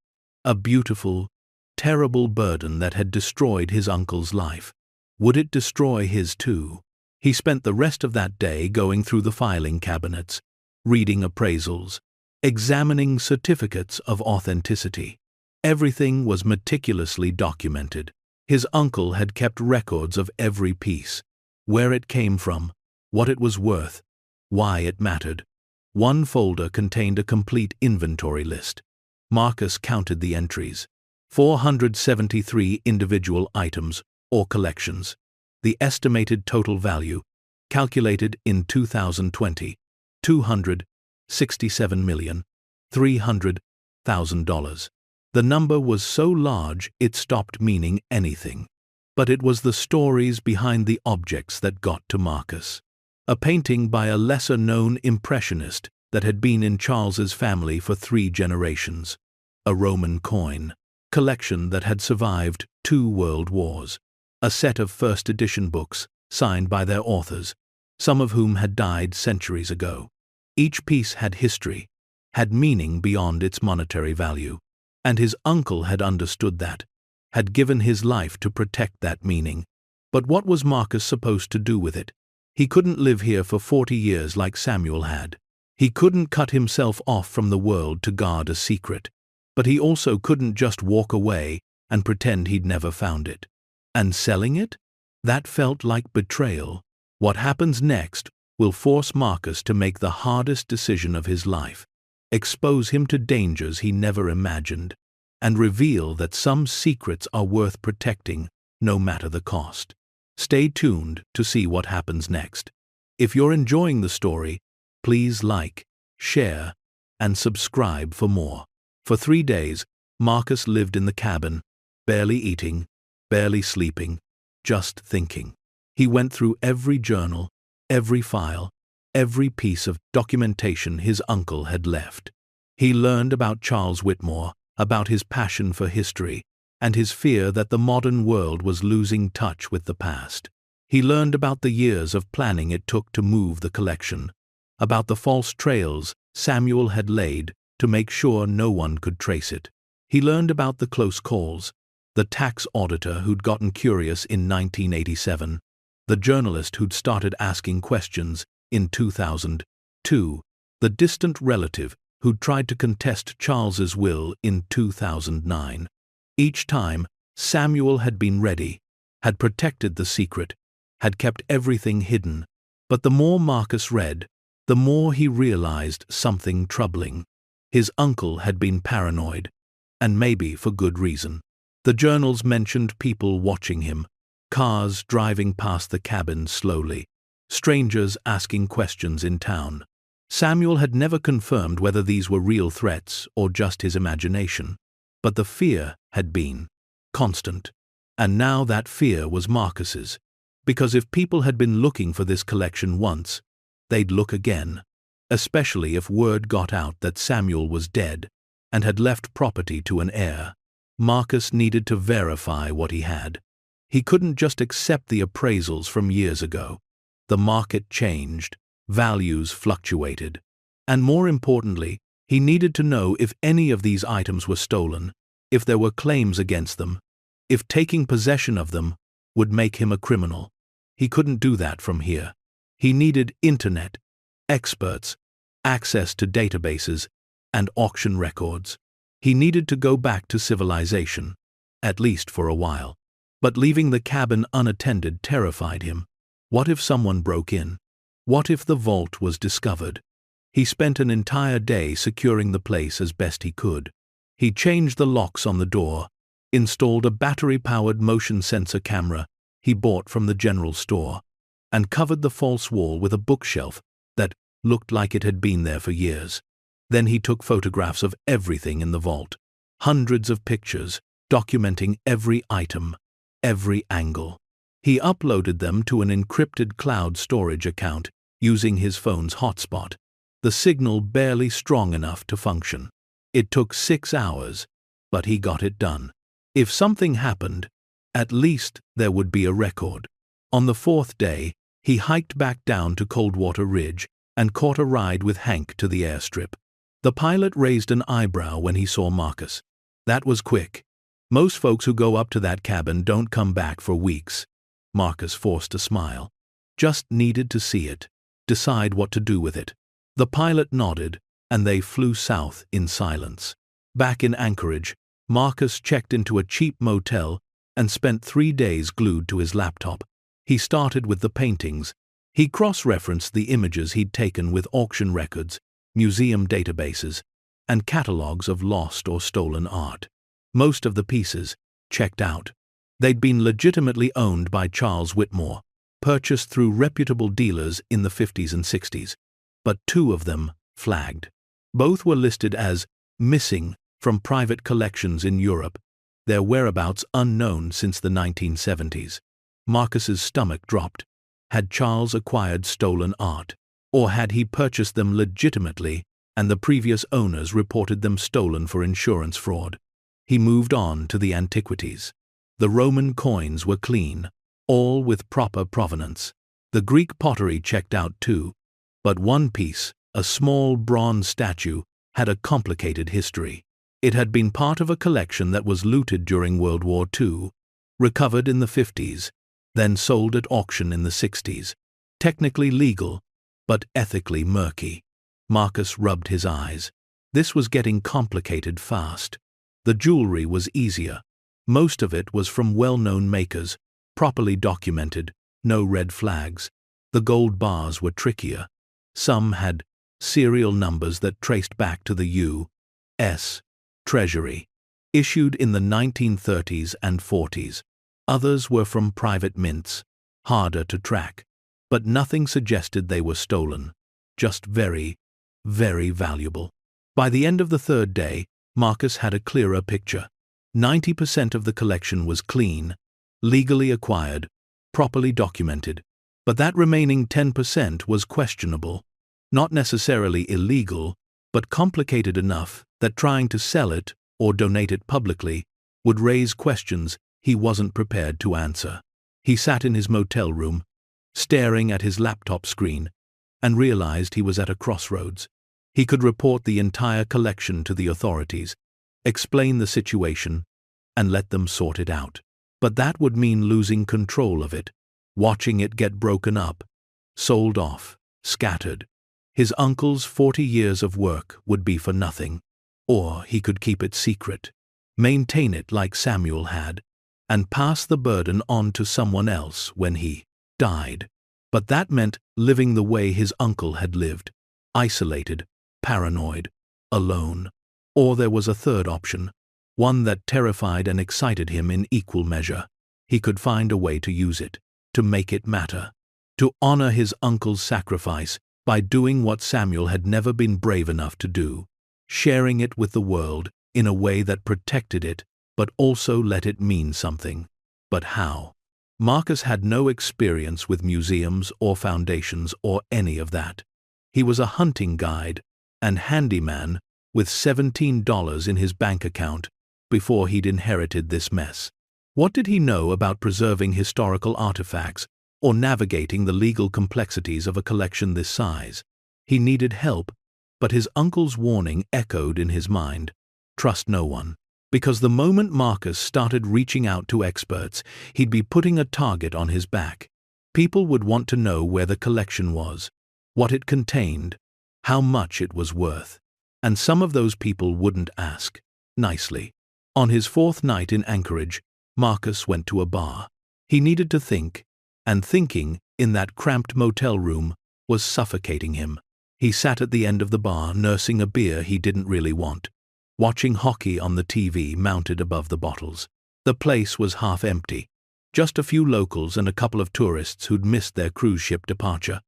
A beautiful, terrible burden that had destroyed his uncle's life. Would it destroy his too? He spent the rest of that day going through the filing cabinets, reading appraisals, examining certificates of authenticity. Everything was meticulously documented. His uncle had kept records of every piece, where it came from, what it was worth, why it mattered. One folder contained a complete inventory list. Marcus counted the entries. 473 individual items or collections. The estimated total value, calculated in 2020, $267,300,000. The number was so large it stopped meaning anything. But it was the stories behind the objects that got to Marcus. A painting by a lesser-known impressionist that had been in Charles's family for 3 generations. A Roman coin, collection that had survived 2 world wars. A set of first edition books signed by their authors, some of whom had died centuries ago. Each piece had history, had meaning beyond its monetary value. And his uncle had understood that, had given his life to protect that meaning. But what was Marcus supposed to do with it? He couldn't live here for 40 years like Samuel had. He couldn't cut himself off from the world to guard a secret. But he also couldn't just walk away and pretend he'd never found it. And selling it? That felt like betrayal. What happens next will force Marcus to make the hardest decision of his life. Expose him to dangers he never imagined, and reveal that some secrets are worth protecting no matter the cost. Stay tuned to see what happens next. If you're enjoying the story, please like, share, and subscribe for more. For 3 days, Marcus lived in the cabin, barely eating, barely sleeping, just thinking. He went through every journal, every file, every piece of documentation his uncle had left. He learned about Charles Whitmore, about his passion for history, and his fear that the modern world was losing touch with the past. He learned about the years of planning it took to move the collection, about the false trails Samuel had laid to make sure no one could trace it. He learned about the close calls, the tax auditor who'd gotten curious in 1987, the journalist who'd started asking questions in 2002, the distant relative who'd tried to contest Charles's will in 2009. Each time, Samuel had been ready, had protected the secret, had kept everything hidden. But the more Marcus read, the more he realized something troubling. His uncle had been paranoid, and maybe for good reason. The journals mentioned people watching him, cars driving past the cabin slowly, strangers asking questions in town. Samuel had never confirmed whether these were real threats or just his imagination, but the fear had been constant. And now that fear was Marcus's, because if people had been looking for this collection once, they'd look again, especially if word got out that Samuel was dead and had left property to an heir. Marcus needed to verify what he had. He couldn't just accept the appraisals from years ago. The market changed, values fluctuated, and more importantly, he needed to know if any of these items were stolen, if there were claims against them, if taking possession of them would make him a criminal. He couldn't do that from here. He needed internet, experts, access to databases, and auction records. He needed to go back to civilization, at least for a while. But leaving the cabin unattended terrified him. What if someone broke in? What if the vault was discovered? He spent an entire day securing the place as best he could. He changed the locks on the door, installed a battery-powered motion sensor camera he bought from the general store, and covered the false wall with a bookshelf that looked like it had been there for years. Then he took photographs of everything in the vault, hundreds of pictures documenting every item, every angle. He uploaded them to an encrypted cloud storage account using his phone's hotspot, the signal barely strong enough to function. It took 6 hours, but he got it done. If something happened, at least there would be a record. On the 4th day, he hiked back down to Coldwater Ridge and caught a ride with Hank to the airstrip. The pilot raised an eyebrow when he saw Marcus. That was quick. Most folks who go up to that cabin don't come back for weeks. Marcus forced a smile. Just needed to see it, decide what to do with it. The pilot nodded, and they flew south in silence. Back in Anchorage, Marcus checked into a cheap motel and spent 3 days glued to his laptop. He started with the paintings. He cross-referenced the images he'd taken with auction records, museum databases, and catalogs of lost or stolen art. Most of the pieces checked out. They'd been legitimately owned by Charles Whitmore, purchased through reputable dealers in the 50s and 60s. But 2 of them flagged. Both were listed as missing from private collections in Europe, their whereabouts unknown since the 1970s. Marcus's stomach dropped. Had Charles acquired stolen art? Or had he purchased them legitimately and the previous owners reported them stolen for insurance fraud? He moved on to the antiquities. The Roman coins were clean, all with proper provenance. The Greek pottery checked out too. But one piece, a small bronze statue, had a complicated history. It had been part of a collection that was looted during World War II, recovered in the 50s, then sold at auction in the 60s. Technically legal, but ethically murky. Marcus rubbed his eyes. This was getting complicated fast. The jewelry was easier. Most of it was from well-known makers, properly documented, no red flags. The gold bars were trickier. Some had serial numbers that traced back to the U.S. Treasury, issued in the 1930s and 40s. Others were from private mints, harder to track. But nothing suggested they were stolen, just very, very valuable. By the end of the 3rd day, Marcus had a clearer picture. 90% of the collection was clean, legally acquired, properly documented. But that remaining 10% was questionable. Not necessarily illegal, but complicated enough that trying to sell it or donate it publicly would raise questions he wasn't prepared to answer. He sat in his motel room, staring at his laptop screen, and realized he was at a crossroads. He could report the entire collection to the authorities, explain the situation, and let them sort it out. But that would mean losing control of it, watching it get broken up, sold off, scattered. His uncle's 40 years of work would be for nothing. Or he could keep it secret, maintain it like Samuel had, and pass the burden on to someone else when he died. But that meant living the way his uncle had lived, isolated, paranoid, alone. Or there was a third option, one that terrified and excited him in equal measure. He could find a way to use it, to make it matter, to honor his uncle's sacrifice by doing what Samuel had never been brave enough to do, sharing it with the world in a way that protected it but also let it mean something. But how? Marcus had no experience with museums or foundations or any of that. He was a hunting guide and handyman with $17 in his bank account before he'd inherited this mess. What did he know about preserving historical artifacts or navigating the legal complexities of a collection this size? He needed help, but his uncle's warning echoed in his mind. Trust no one. Because the moment Marcus started reaching out to experts, he'd be putting a target on his back. People would want to know where the collection was, what it contained, how much it was worth. And some of those people wouldn't ask nicely. On his fourth night in Anchorage, Marcus went to a bar. He needed to think, and thinking in that cramped motel room was suffocating him. He sat at the end of the bar nursing a beer he didn't really want, watching hockey on the TV mounted above the bottles. The place was half empty, just a few locals and a couple of tourists who'd missed their cruise ship departure.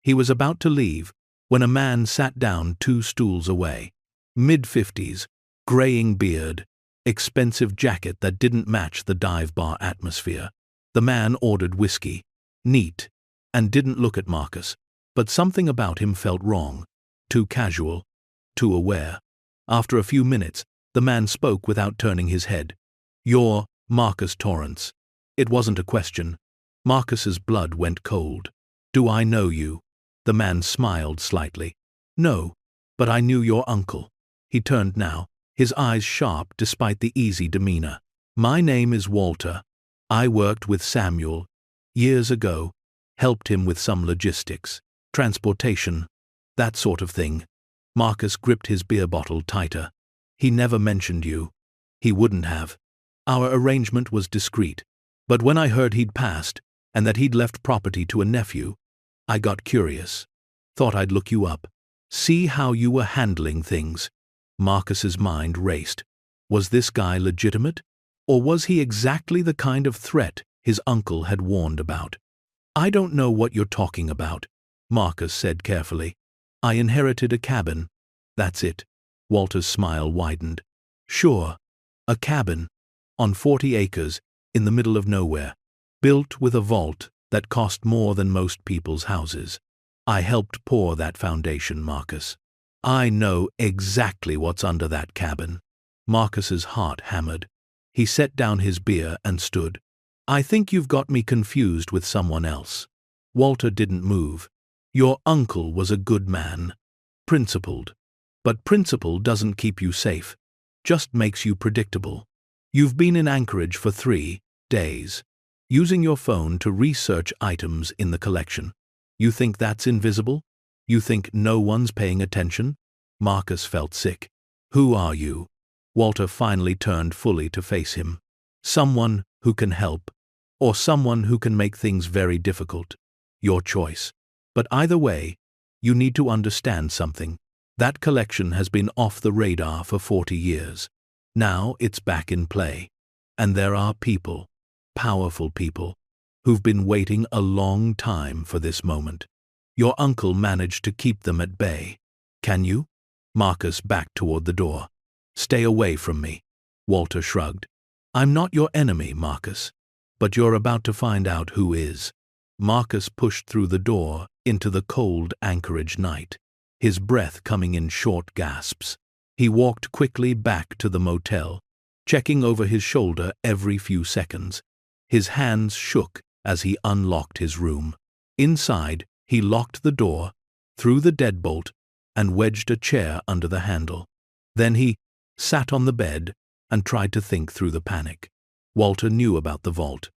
He was about to leave when a man sat down 2 stools away. Mid-50s, graying beard, expensive jacket that didn't match the dive bar atmosphere. The man ordered whiskey, neat, and didn't look at Marcus, but something about him felt wrong, too casual, too aware. After a few minutes, the man spoke without turning his head. "You're Marcus Torrance." It wasn't a question. Marcus's blood went cold. "Do I know you?" The man smiled slightly. "No, but I knew your uncle." He turned now, his eyes sharp despite the easy demeanor. "My name is Walter. I worked with Samuel years ago, helped him with some logistics, transportation, that sort of thing." Marcus gripped his beer bottle tighter. "He never mentioned you. He wouldn't have. Our arrangement was discreet. But when I heard he'd passed, and that he'd left property to a nephew, I got curious. Thought I'd look you up. See how you were handling things." Marcus's mind raced. Was this guy legitimate? Or was he exactly the kind of threat his uncle had warned about? "I don't know what you're talking about," Marcus said carefully. "I inherited a cabin. That's it." Walter's smile widened. "Sure. A cabin. On 40 acres, in the middle of nowhere. Built with a vault that cost more than most people's houses. I helped pour that foundation, Marcus. I know exactly what's under that cabin." Marcus's heart hammered. He set down his beer and stood. "I think you've got me confused with someone else." Walter didn't move. "Your uncle was a good man. Principled. But principle doesn't keep you safe. Just makes you predictable. You've been in Anchorage for 3 days, using your phone to research items in the collection. You think that's invisible? You think no one's paying attention?" Marcus felt sick. "Who are you?" Walter finally turned fully to face him. "Someone who can help, or someone who can make things very difficult. Your choice. But either way, you need to understand something. That collection has been off the radar for 40 years. Now it's back in play. And there are people, powerful people, who've been waiting a long time for this moment. Your uncle managed to keep them at bay. Can you?" Marcus backed toward the door. "Stay away from me." Walter shrugged. "I'm not your enemy, Marcus. But you're about to find out who is." Marcus pushed through the door into the cold Anchorage night, his breath coming in short gasps. He walked quickly back to the motel, checking over his shoulder every few seconds. His hands shook as he unlocked his room. Inside, he locked the door, threw the deadbolt, and wedged a chair under the handle. Then he sat on the bed and tried to think through the panic. Walter knew about the vault.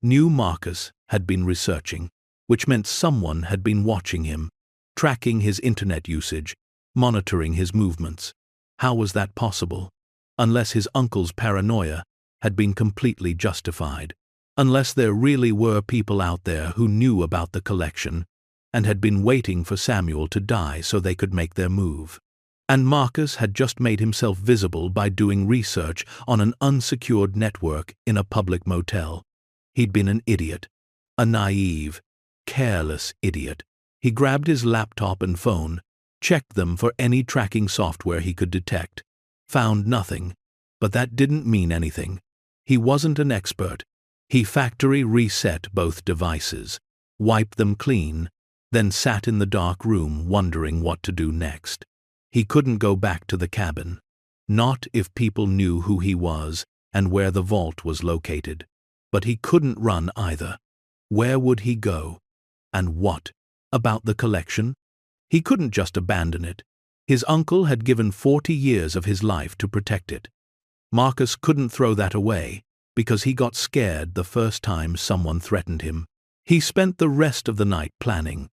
Knew Marcus had been researching, which meant someone had been watching him, tracking his internet usage, monitoring his movements. How was that possible? Unless his uncle's paranoia had been completely justified. Unless there really were people out there who knew about the collection and had been waiting for Samuel to die so they could make their move. And Marcus had just made himself visible by doing research on an unsecured network in a public motel. He'd been an idiot. A naive, careless idiot. He grabbed his laptop and phone, checked them for any tracking software he could detect. Found nothing. But that didn't mean anything. He wasn't an expert. He factory reset both devices, wiped them clean, then sat in the dark room wondering what to do next. He couldn't go back to the cabin. Not if people knew who he was and where the vault was located. But he couldn't run either. Where would he go? And what about the collection? He couldn't just abandon it. His uncle had given 40 years of his life to protect it. Marcus couldn't throw that away because he got scared the first time someone threatened him. He spent the rest of the night planning.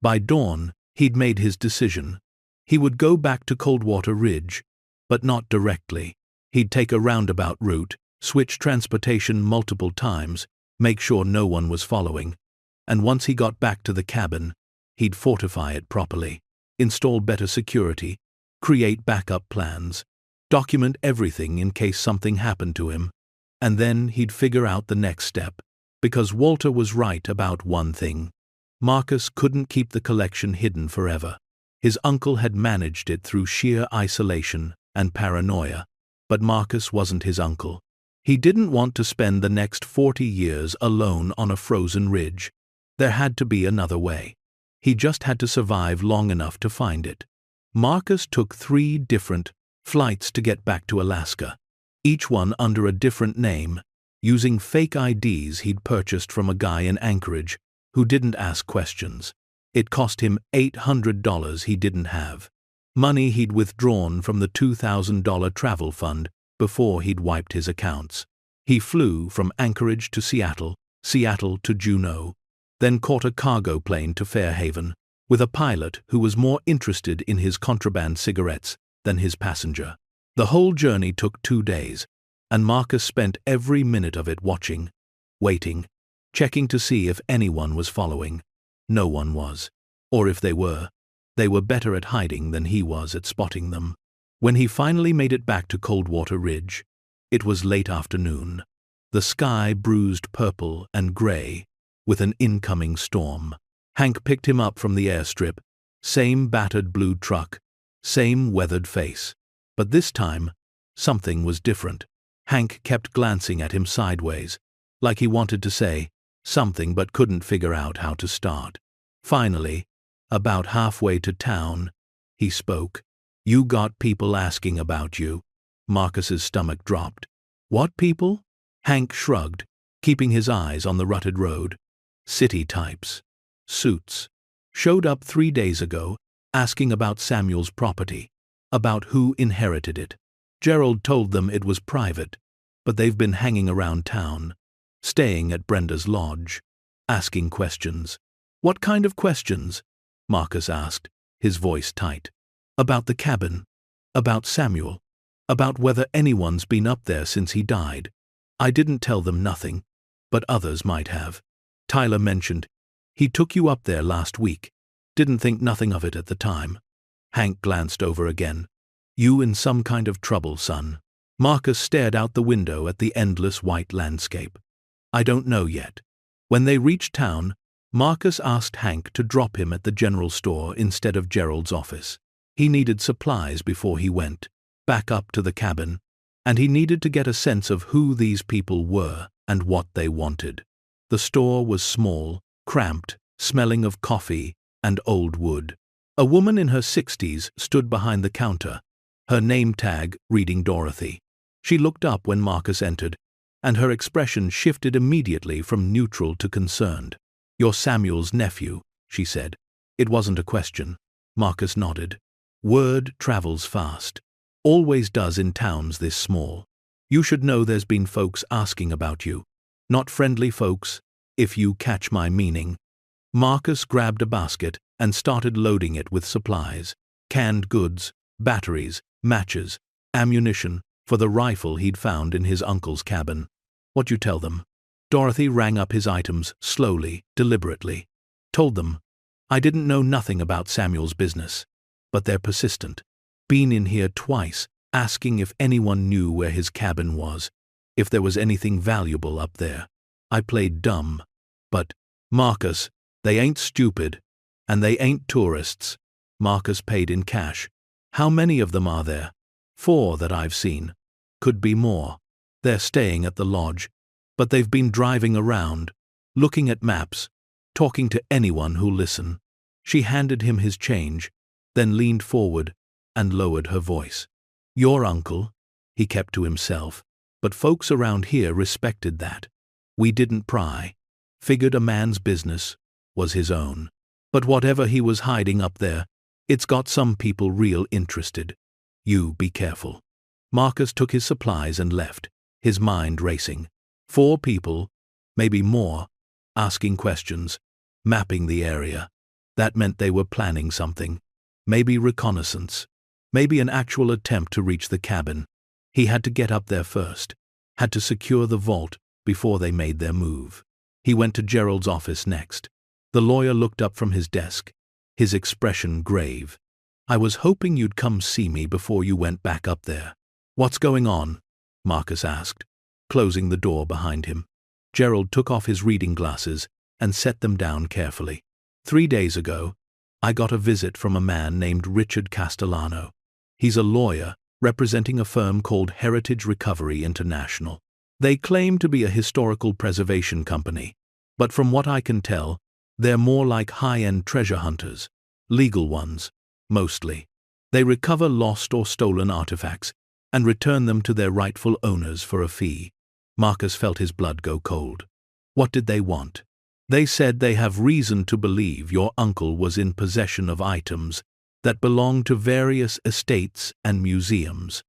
By dawn, he'd made his decision. He would go back to Coldwater Ridge, but not directly. He'd take a roundabout route, switch transportation multiple times, make sure no one was following. And once he got back to the cabin, he'd fortify it properly, install better security, create backup plans, document everything in case something happened to him. And then he'd figure out the next step, because Walter was right about one thing. Marcus couldn't keep the collection hidden forever. His uncle had managed it through sheer isolation and paranoia, but Marcus wasn't his uncle. He didn't want to spend the next 40 years alone on a frozen ridge. There had to be another way. He just had to survive long enough to find it. Marcus took 3 different flights to get back to Alaska, each one under a different name, using fake IDs he'd purchased from a guy in Anchorage who didn't ask questions. It cost him $800 he didn't have, money he'd withdrawn from the $2,000 travel fund before he'd wiped his accounts. He flew from Anchorage to Seattle, Seattle to Juneau, then caught a cargo plane to Fairhaven, with a pilot who was more interested in his contraband cigarettes than his passenger. The whole journey took 2 days, and Marcus spent every minute of it watching, waiting, checking to see if anyone was following. No one was. Or if they were better at hiding than he was at spotting them. When he finally made it back to Coldwater Ridge, it was late afternoon. The sky bruised purple and gray with an incoming storm. Hank picked him up from the airstrip. Same battered blue truck, same weathered face. But this time, something was different. Hank kept glancing at him sideways, like he wanted to say something but couldn't figure out how to start. Finally, about halfway to town, he spoke. "You got people asking about you." Marcus's stomach dropped. "What people?" Hank shrugged, keeping his eyes on the rutted road. "City types. Suits. Showed up 3 days ago, asking about Samuel's property, about who inherited it. Gerald told them it was private, but they've been hanging around town, staying at Brenda's lodge, asking questions." "What kind of questions?" Marcus asked, his voice tight. "About the cabin. About Samuel. About whether anyone's been up there since he died. I didn't tell them nothing, but others might have. Tyler mentioned he took you up there last week. Didn't think nothing of it at the time." Hank glanced over again. "You in some kind of trouble, son?" Marcus stared out the window at the endless white landscape. "I don't know yet." When they reached town, Marcus asked Hank to drop him at the general store instead of Gerald's office. He needed supplies before he went back up to the cabin, and he needed to get a sense of who these people were and what they wanted. The store was small, cramped, smelling of coffee and old wood. A woman in her 60s stood behind the counter, her name tag reading Dorothy. She looked up when Marcus entered, and her expression shifted immediately from neutral to concerned. "You're Samuel's nephew," she said. It wasn't a question. Marcus nodded. "Word travels fast. Always does in towns this small. You should know there's been folks asking about you. Not friendly folks, if you catch my meaning." Marcus grabbed a basket and started loading it with supplies, canned goods, batteries, matches, ammunition for the rifle he'd found in his uncle's cabin. What you tell them? Dorothy rang up his items slowly, deliberately. Told them, I didn't know nothing about Samuel's business. But they're persistent. Been in here twice, asking if anyone knew where his cabin was, if there was anything valuable up there. I played dumb. But, Marcus, they ain't stupid. And they ain't tourists. Marcus paid in cash. How many of them are there? 4 that I've seen. Could be more. They're staying at the lodge. But they've been driving around, looking at maps, talking to anyone who'll listen. She handed him his change, then leaned forward and lowered her voice. Your uncle, he kept to himself, but folks around here respected that. We didn't pry. Figured a man's business was his own. But whatever he was hiding up there, it's got some people real interested. You be careful. Marcus took his supplies and left, his mind racing. 4 people, maybe more, asking questions, mapping the area. That meant they were planning something. Maybe reconnaissance. Maybe an actual attempt to reach the cabin. He had to get up there first. Had to secure the vault before they made their move. He went to Gerald's office next. The lawyer looked up from his desk, his expression grave. I was hoping you'd come see me before you went back up there. What's going on? Marcus asked, closing the door behind him. Gerald took off his reading glasses and set them down carefully. 3 days ago, I got a visit from a man named Richard Castellano. He's a lawyer representing a firm called Heritage Recovery International. They claim to be a historical preservation company, but from what I can tell, they're more like high-end treasure hunters, legal ones, mostly. They recover lost or stolen artifacts and return them to their rightful owners for a fee. Marcus felt his blood go cold. What did they want? They said they have reason to believe your uncle was in possession of items that belong to various estates and museums.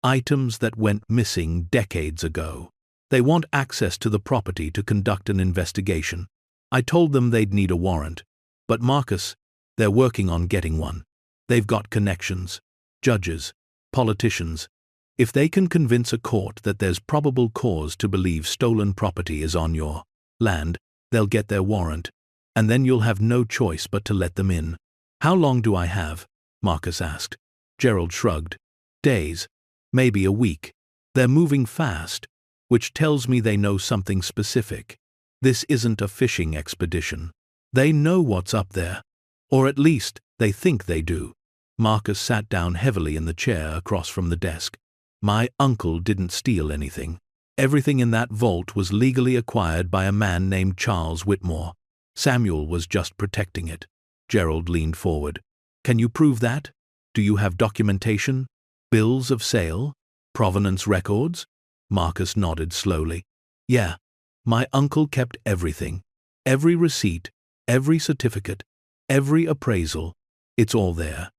Items that went missing decades ago. They want access to the property to conduct an investigation. I told them they'd need a warrant. But Marcus, they're working on getting one. They've got connections, judges, politicians. If they can convince a court that there's probable cause to believe stolen property is on your land, they'll get their warrant, and then you'll have no choice but to let them in. How long do I have? Marcus asked. Gerald shrugged. Days, maybe a week. They're moving fast, which tells me they know something specific. This isn't a fishing expedition. They know what's up there, or at least they think they do. Marcus sat down heavily in the chair across from the desk. My uncle didn't steal anything. Everything in that vault was legally acquired by a man named Charles Whitmore. Samuel was just protecting it. Gerald leaned forward. Can you prove that? Do you have documentation? Bills of sale? Provenance records? Marcus nodded slowly. Yeah. My uncle kept everything. Every receipt, every certificate, every appraisal. It's all there.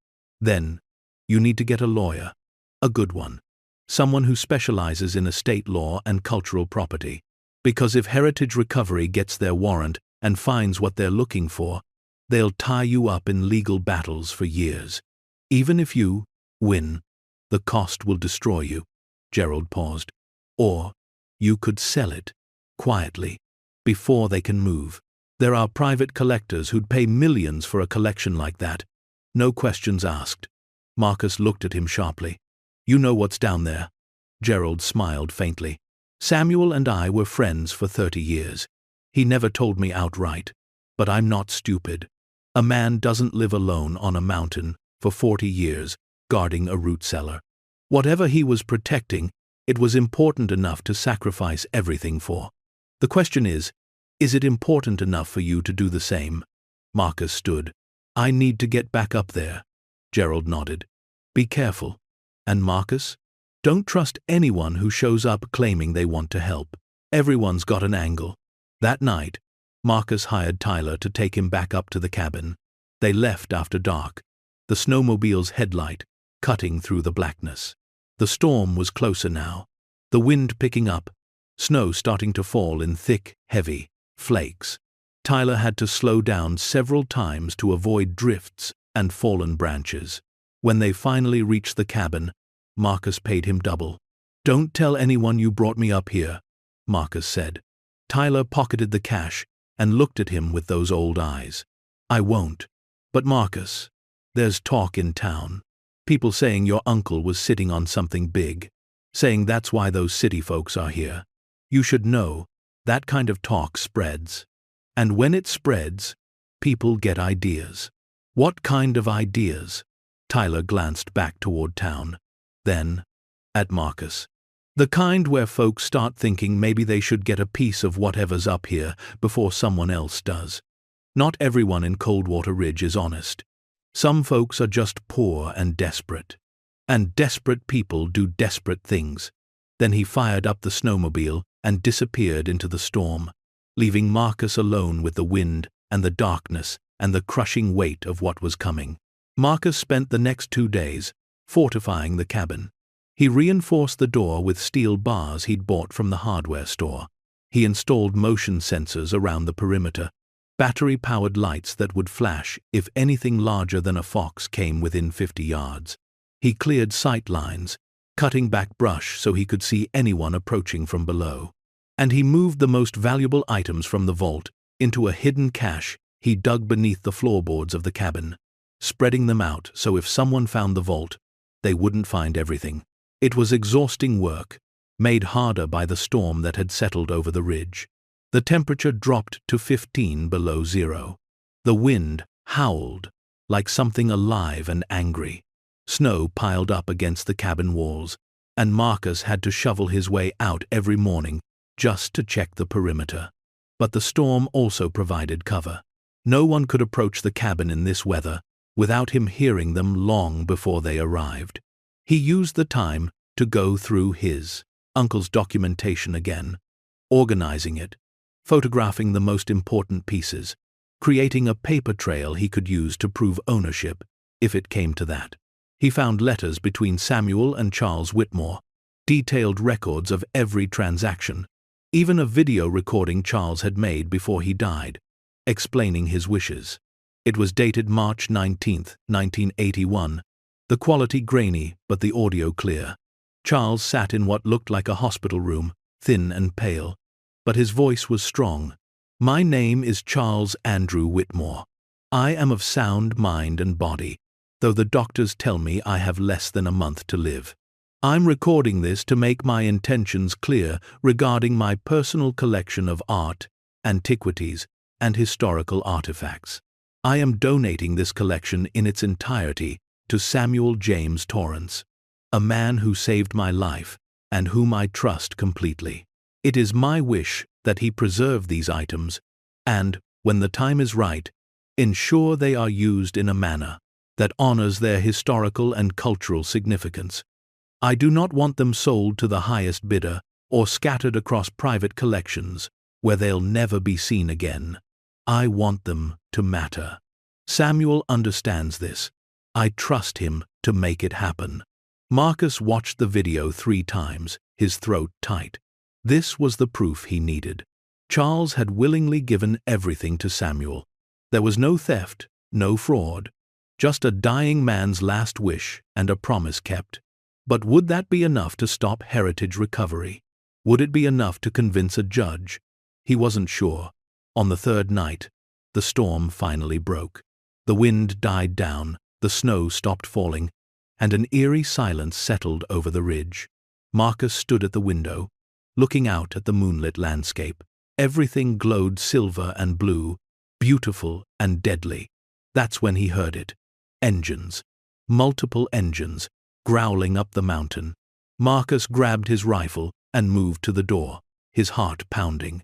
Then, you need to get a lawyer. A good one. Someone who specializes in estate law and cultural property. Because if Heritage Recovery gets their warrant and finds what they're looking for, they'll tie you up in legal battles for years. Even if you win, the cost will destroy you. Gerald paused. Or you could sell it, quietly, before they can move. There are private collectors who'd pay millions for a collection like that. No questions asked. Marcus looked at him sharply. You know what's down there? Gerald smiled faintly. Samuel and I were friends for 30 years. He never told me outright. But I'm not stupid. A man doesn't live alone on a mountain for 40 years, guarding a root cellar. Whatever he was protecting, it was important enough to sacrifice everything for. The question is it important enough for you to do the same? Marcus stood. I need to get back up there. Gerald nodded. Be careful. And Marcus? Don't trust anyone who shows up claiming they want to help. Everyone's got an angle. That night, Marcus hired Tyler to take him back up to the cabin. They left after dark, the snowmobile's headlight cutting through the blackness. The storm was closer now, the wind picking up, snow starting to fall in thick, heavy flakes. Tyler had to slow down several times to avoid drifts and fallen branches. When they finally reached the cabin, Marcus paid him double. "Don't tell anyone you brought me up here," Marcus said. Tyler pocketed the cash and looked at him with those old eyes. "I won't. But Marcus, there's talk in town. People saying your uncle was sitting on something big, saying that's why those city folks are here. You should know, that kind of talk spreads. And when it spreads, people get ideas." "What kind of ideas?" Tyler glanced back toward town. Then, at Marcus. "The kind where folks start thinking maybe they should get a piece of whatever's up here before someone else does. Not everyone in Coldwater Ridge is honest. Some folks are just poor and desperate. And desperate people do desperate things." Then he fired up the snowmobile and disappeared into the storm, leaving Marcus alone with the wind and the darkness and the crushing weight of what was coming. Marcus spent the next 2 days fortifying the cabin. He reinforced the door with steel bars he'd bought from the hardware store. He installed motion sensors around the perimeter, battery-powered lights that would flash if anything larger than a fox came within 50 yards. He cleared sight lines, cutting back brush so he could see anyone approaching from below. And he moved the most valuable items from the vault into a hidden cache he dug beneath the floorboards of the cabin, spreading them out so if someone found the vault, they wouldn't find everything. It was exhausting work, made harder by the storm that had settled over the ridge. The temperature dropped to 15 below zero. The wind howled like something alive and angry. Snow piled up against the cabin walls, and Marcus had to shovel his way out every morning just to check the perimeter. But the storm also provided cover. No one could approach the cabin in this weather without him hearing them long before they arrived. He used the time to go through his uncle's documentation again, organizing it, photographing the most important pieces, creating a paper trail he could use to prove ownership, if it came to that. He found letters between Samuel and Charles Whitmore, detailed records of every transaction, even a video recording Charles had made before he died, explaining his wishes. It was dated March 19, 1981, the quality grainy but the audio clear. Charles sat in what looked like a hospital room, thin and pale, but his voice was strong. "My name is Charles Andrew Whitmore. I am of sound mind and body, though the doctors tell me I have less than a month to live. I'm recording this to make my intentions clear regarding my personal collection of art, antiquities, and historical artifacts. I am donating this collection in its entirety to Samuel James Torrance, a man who saved my life and whom I trust completely. It is my wish that he preserve these items and, when the time is right, ensure they are used in a manner that honors their historical and cultural significance. I do not want them sold to the highest bidder or scattered across private collections where they'll never be seen again. I want them to matter. Samuel understands this. I trust him to make it happen." Marcus watched the video 3 times, his throat tight. This was the proof he needed. Charles had willingly given everything to Samuel. There was no theft, no fraud, just a dying man's last wish and a promise kept. But would that be enough to stop heritage recovery? Would it be enough to convince a judge? He wasn't sure. On the 3rd night, the storm finally broke. The wind died down, the snow stopped falling, and an eerie silence settled over the ridge. Marcus stood at the window, looking out at the moonlit landscape. Everything glowed silver and blue, beautiful and deadly. That's when he heard it. Engines. Multiple engines, growling up the mountain. Marcus grabbed his rifle and moved to the door, his heart pounding.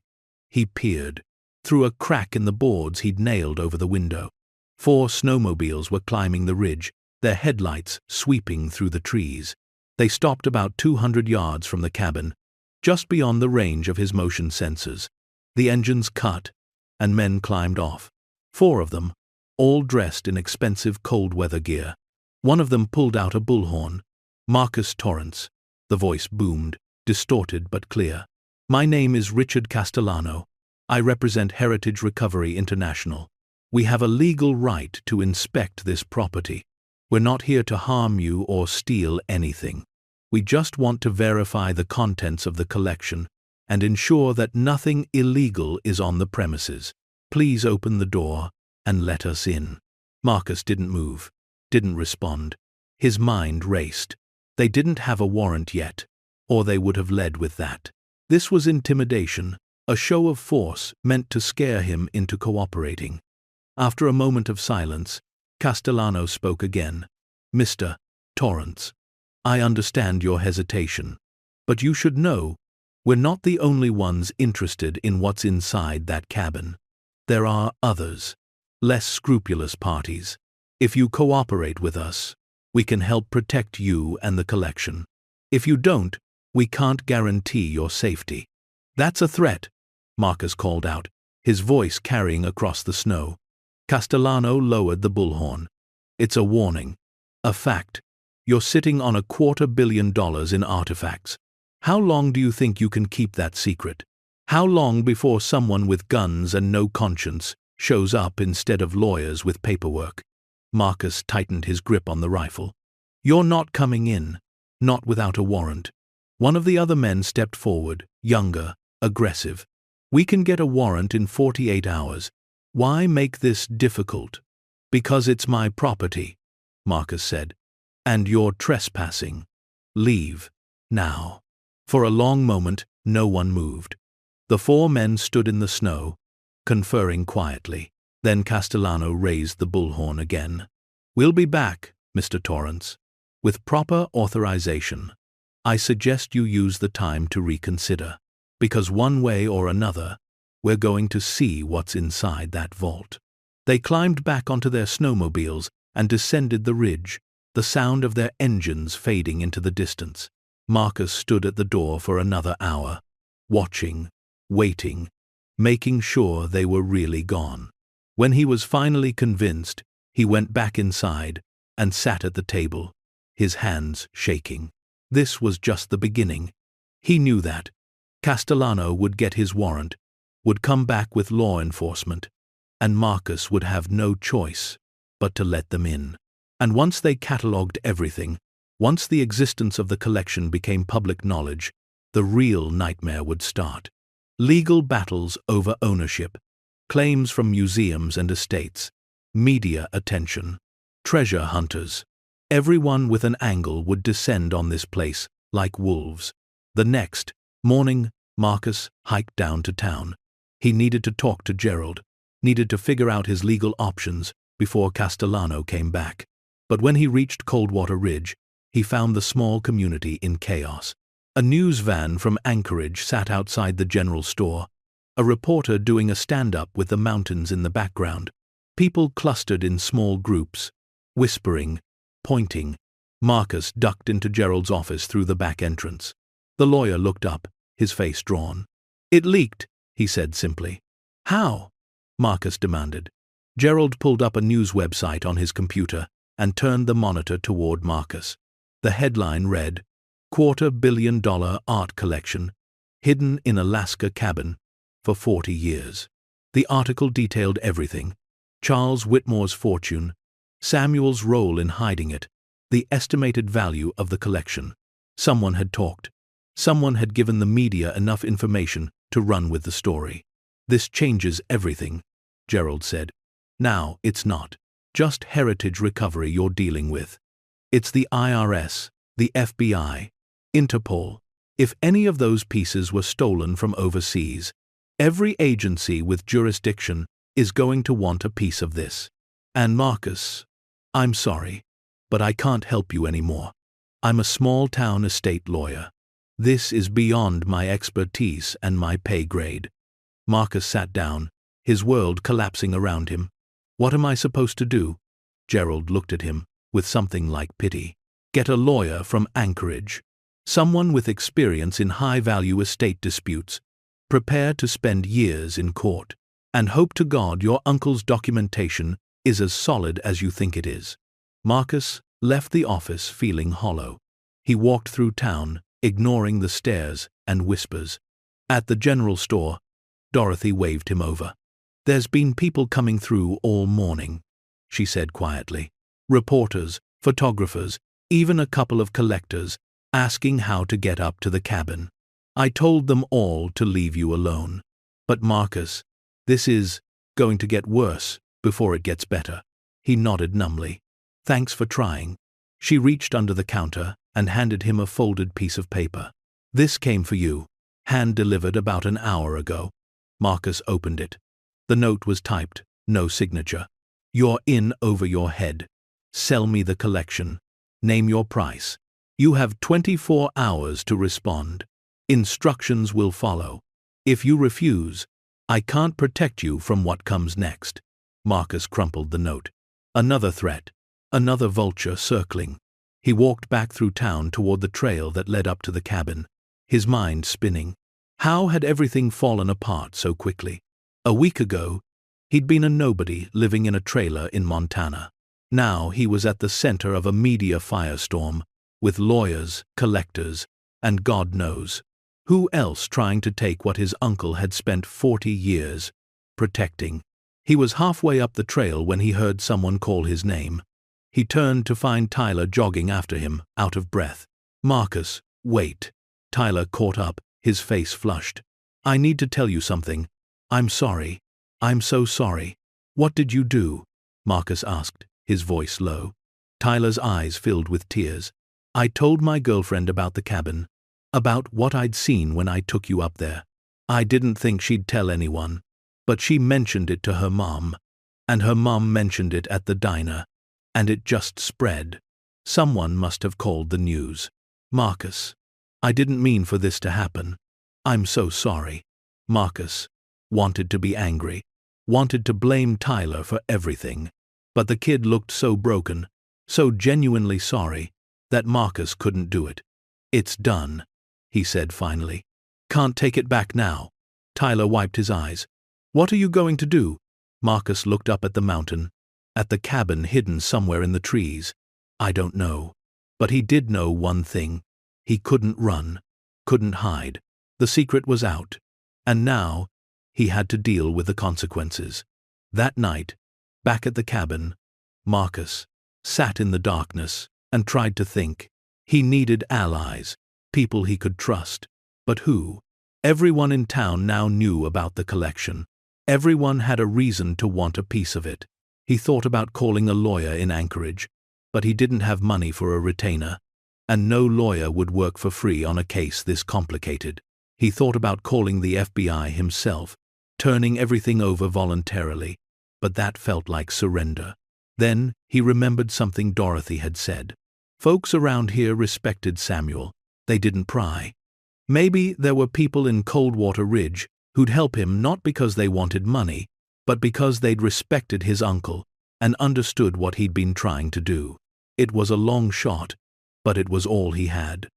He peered through a crack in the boards he'd nailed over the window. 4 snowmobiles were climbing the ridge, their headlights sweeping through the trees. They stopped about 200 yards from the cabin, just beyond the range of his motion sensors. The engines cut, and men climbed off. 4 of them, all dressed in expensive cold-weather gear. One of them pulled out a bullhorn. "Marcus Torrance," the voice boomed, distorted but clear. "My name is Richard Castellano. I represent Heritage Recovery International. We have a legal right to inspect this property. We're not here to harm you or steal anything. We just want to verify the contents of the collection and ensure that nothing illegal is on the premises. Please open the door and let us in." Marcus didn't move, didn't respond. His mind raced. They didn't have a warrant yet, or they would have led with that. This was intimidation, a show of force meant to scare him into cooperating. After a moment of silence, Castellano spoke again. "Mr. Torrance, I understand your hesitation, but you should know, we're not the only ones interested in what's inside that cabin. There are others, less scrupulous parties. If you cooperate with us, we can help protect you and the collection. If you don't, we can't guarantee your safety." "That's a threat," Marcus called out, his voice carrying across the snow. Castellano lowered the bullhorn. "It's a warning. A fact. You're sitting on $250 million in artifacts. How long do you think you can keep that secret? How long before someone with guns and no conscience shows up instead of lawyers with paperwork?" Marcus tightened his grip on the rifle. "You're not coming in. Not without a warrant." One of the other men stepped forward, younger, aggressive. "We can get a warrant in 48 hours. Why make this difficult?" "Because it's my property," Marcus said. "And you're trespassing. Leave. Now." For a long moment, no one moved. The four men stood in the snow, conferring quietly. Then Castellano raised the bullhorn again. "We'll be back, Mr. Torrance. With proper authorization. I suggest you use the time to reconsider, because one way or another, we're going to see what's inside that vault." They climbed back onto their snowmobiles and descended the ridge, the sound of their engines fading into the distance. Marcus stood at the door for another hour, watching, waiting, making sure they were really gone. When he was finally convinced, he went back inside and sat at the table, his hands shaking. This was just the beginning. He knew that. Castellano would get his warrant, would come back with law enforcement, and Marcus would have no choice but to let them in. And once they catalogued everything, once the existence of the collection became public knowledge, the real nightmare would start. Legal battles over ownership, claims from museums and estates, media attention, treasure hunters. Everyone with an angle would descend on this place like wolves. The next morning, Marcus hiked down to town. He needed to talk to Gerald, needed to figure out his legal options before Castellano came back. But when he reached Coldwater Ridge, he found the small community in chaos. A news van from Anchorage sat outside the general store, a reporter doing a stand-up with the mountains in the background. People clustered in small groups, whispering, pointing. Marcus ducked into Gerald's office through the back entrance. The lawyer looked up, his face drawn. "It leaked," he said simply. "How?" Marcus demanded. Gerald pulled up a news website on his computer and turned the monitor toward Marcus. The headline read, $250 million art collection, hidden in Alaska cabin for 40 years. The article detailed everything: Charles Whitmore's fortune, Samuel's role in hiding it, the estimated value of the collection. Someone had talked. Someone had given the media enough information to run with the story. "This changes everything," Gerald said. "Now it's not just Heritage Recovery you're dealing with. It's the IRS, the FBI, Interpol. If any of those pieces were stolen from overseas, every agency with jurisdiction is going to want a piece of this. And Marcus, I'm sorry, but I can't help you anymore. I'm a small-town estate lawyer. This is beyond my expertise and my pay grade." Marcus sat down, his world collapsing around him. "What am I supposed to do?" Gerald looked at him with something like pity. "Get a lawyer from Anchorage, someone with experience in high-value estate disputes. Prepare to spend years in court, and hope to God your uncle's documentation is as solid as you think it is." Marcus left the office feeling hollow. He walked through town, ignoring the stares and whispers. At the general store, Dorothy waved him over. "There's been people coming through all morning," she said quietly. "Reporters, photographers, even a couple of collectors, asking how to get up to the cabin. I told them all to leave you alone. But Marcus, this is going to get worse before it gets better." He nodded numbly. "Thanks for trying." She reached under the counter and handed him a folded piece of paper. "This came for you, hand-delivered about an hour ago." Marcus opened it. The note was typed, no signature. "You're in over your head. Sell me the collection. Name your price. You have 24 hours to respond. Instructions will follow. If you refuse, I can't protect you from what comes next." Marcus crumpled the note. Another threat. Another vulture circling. He walked back through town toward the trail that led up to the cabin, his mind spinning. How had everything fallen apart so quickly? A week ago, he'd been a nobody living in a trailer in Montana. Now he was at the center of a media firestorm, with lawyers, collectors, and God knows who else trying to take what his uncle had spent 40 years protecting. He was halfway up the trail when he heard someone call his name. He turned to find Tyler jogging after him, out of breath. "Marcus, wait." Tyler caught up, his face flushed. "I need to tell you something. I'm sorry. I'm so sorry." "What did you do?" Marcus asked, his voice low. Tyler's eyes filled with tears. "I told my girlfriend about the cabin, about what I'd seen when I took you up there. I didn't think she'd tell anyone, but she mentioned it to her mom, and her mom mentioned it at the diner, and it just spread. Someone must have called the news. Marcus, I didn't mean for this to happen. I'm so sorry." Marcus wanted to be angry, wanted to blame Tyler for everything, but the kid looked so broken, so genuinely sorry, that Marcus couldn't do it. "It's done," he said finally. "Can't take it back now." Tyler wiped his eyes. "What are you going to do?" Marcus looked up at the mountain, at the cabin hidden somewhere in the trees. "I don't know." But he did know one thing. He couldn't run, couldn't hide. The secret was out, and now he had to deal with the consequences. That night, back at the cabin, Marcus sat in the darkness and tried to think. He needed allies, people he could trust. But who? Everyone in town now knew about the collection. Everyone had a reason to want a piece of it. He thought about calling a lawyer in Anchorage, but he didn't have money for a retainer, and no lawyer would work for free on a case this complicated. He thought about calling the FBI himself, turning everything over voluntarily, but that felt like surrender. Then he remembered something Dorothy had said. Folks around here respected Samuel. They didn't pry. Maybe there were people in Coldwater Ridge who'd help him not because they wanted money, but because they'd respected his uncle and understood what he'd been trying to do. It was a long shot, but it was all he had.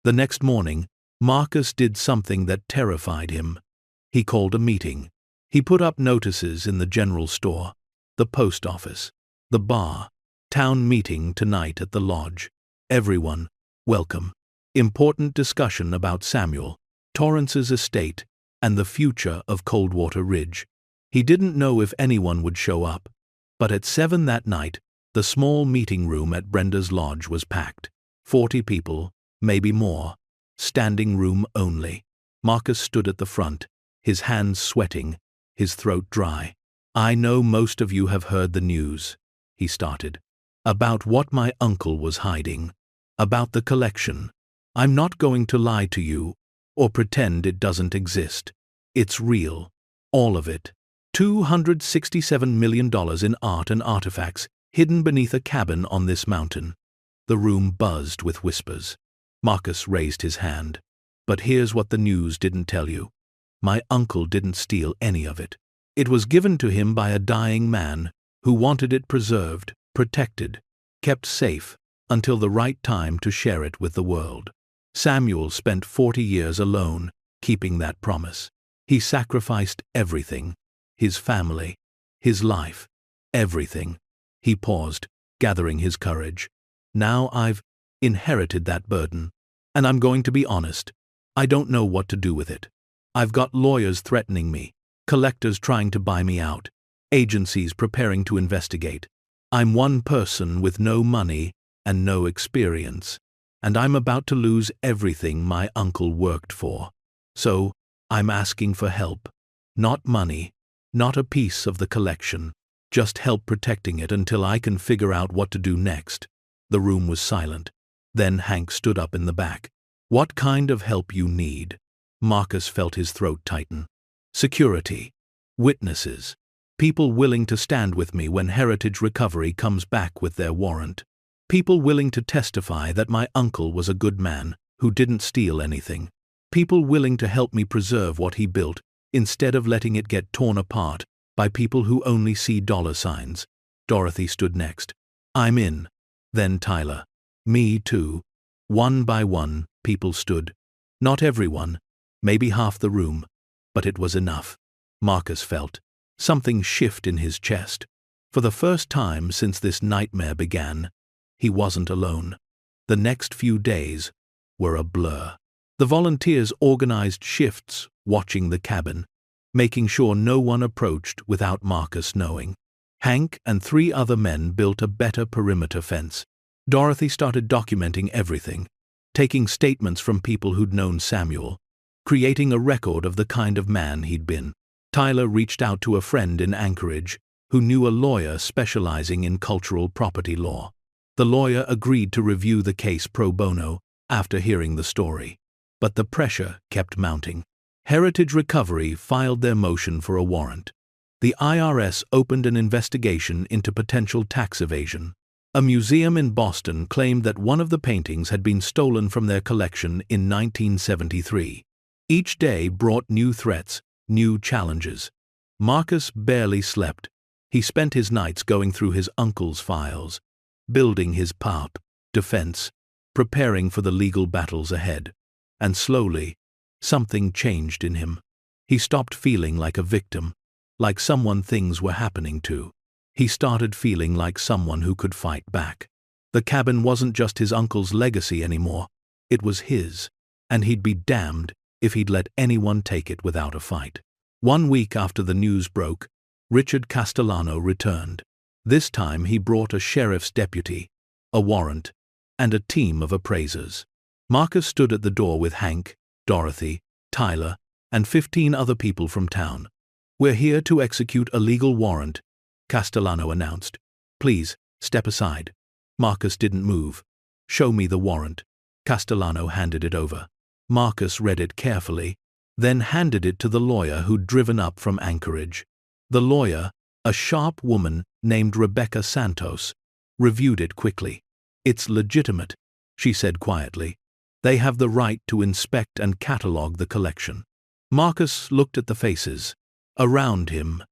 The next morning, Marcus did something that terrified him. He called a meeting. He put up notices in the general store, the post office, the bar. Town meeting tonight at the lodge. Everyone, welcome. Important discussion about Samuel, Torrance's estate, and the future of Coldwater Ridge. He didn't know if anyone would show up, but at 7 that night, the small meeting room at Brenda's lodge was packed. 40 people, maybe more. Standing room only. Marcus stood at the front, his hands sweating, his throat dry. "I know most of you have heard the news," he started, "about what my uncle was hiding, about the collection. I'm not going to lie to you or pretend it doesn't exist. It's real, all of it. $267 million in art and artifacts hidden beneath a cabin on this mountain." The room buzzed with whispers. Marcus raised his hand. "But here's what the news didn't tell you. My uncle didn't steal any of it. It was given to him by a dying man who wanted it preserved, protected, kept safe until the right time to share it with the world. Samuel spent 40 years alone, keeping that promise. He sacrificed everything, his family, his life, everything." He paused, gathering his courage. "Now I've inherited that burden, and I'm going to be honest. I don't know what to do with it. I've got lawyers threatening me, collectors trying to buy me out, agencies preparing to investigate. I'm one person with no money and no experience, and I'm about to lose everything my uncle worked for. So, I'm asking for help. Not money, not a piece of the collection, just help protecting it until I can figure out what to do next." The room was silent. Then Hank stood up in the back. "What kind of help you need?" Marcus felt his throat tighten. "Security. Witnesses. People willing to stand with me when Heritage Recovery comes back with their warrant. People willing to testify that my uncle was a good man who didn't steal anything. People willing to help me preserve what he built instead of letting it get torn apart by people who only see dollar signs." Dorothy stood next. "I'm in." Then Tyler. "Me too." One by one, people stood. Not everyone, maybe half the room, but it was enough. Marcus felt something shift in his chest. For the first time since this nightmare began, he wasn't alone. The next few days were a blur. The volunteers organized shifts, watching the cabin, making sure no one approached without Marcus knowing. Hank and 3 other men built a better perimeter fence. Dorothy started documenting everything, taking statements from people who'd known Samuel, creating a record of the kind of man he'd been. Tyler reached out to a friend in Anchorage who knew a lawyer specializing in cultural property law. The lawyer agreed to review the case pro bono after hearing the story. But the pressure kept mounting. Heritage Recovery filed their motion for a warrant. The IRS opened an investigation into potential tax evasion. A museum in Boston claimed that one of the paintings had been stolen from their collection in 1973. Each day brought new threats, new challenges. Marcus barely slept. He spent his nights going through his uncle's files, building his defense, preparing for the legal battles ahead. And slowly, something changed in him. He stopped feeling like a victim, like someone things were happening to. He started feeling like someone who could fight back. The cabin wasn't just his uncle's legacy anymore. It was his, and he'd be damned if he'd let anyone take it without a fight. 1 week after the news broke, Richard Castellano returned. This time he brought a sheriff's deputy, a warrant, and a team of appraisers. Marcus stood at the door with Hank, Dorothy, Tyler, and 15 other people from town. "We're here to execute a legal warrant," Castellano announced. "Please, step aside." Marcus didn't move. "Show me the warrant." Castellano handed it over. Marcus read it carefully, then handed it to the lawyer who'd driven up from Anchorage. The lawyer, a sharp woman named Rebecca Santos, reviewed it quickly. "It's legitimate," she said quietly. "They have the right to inspect and catalog the collection." Marcus looked at the faces around him,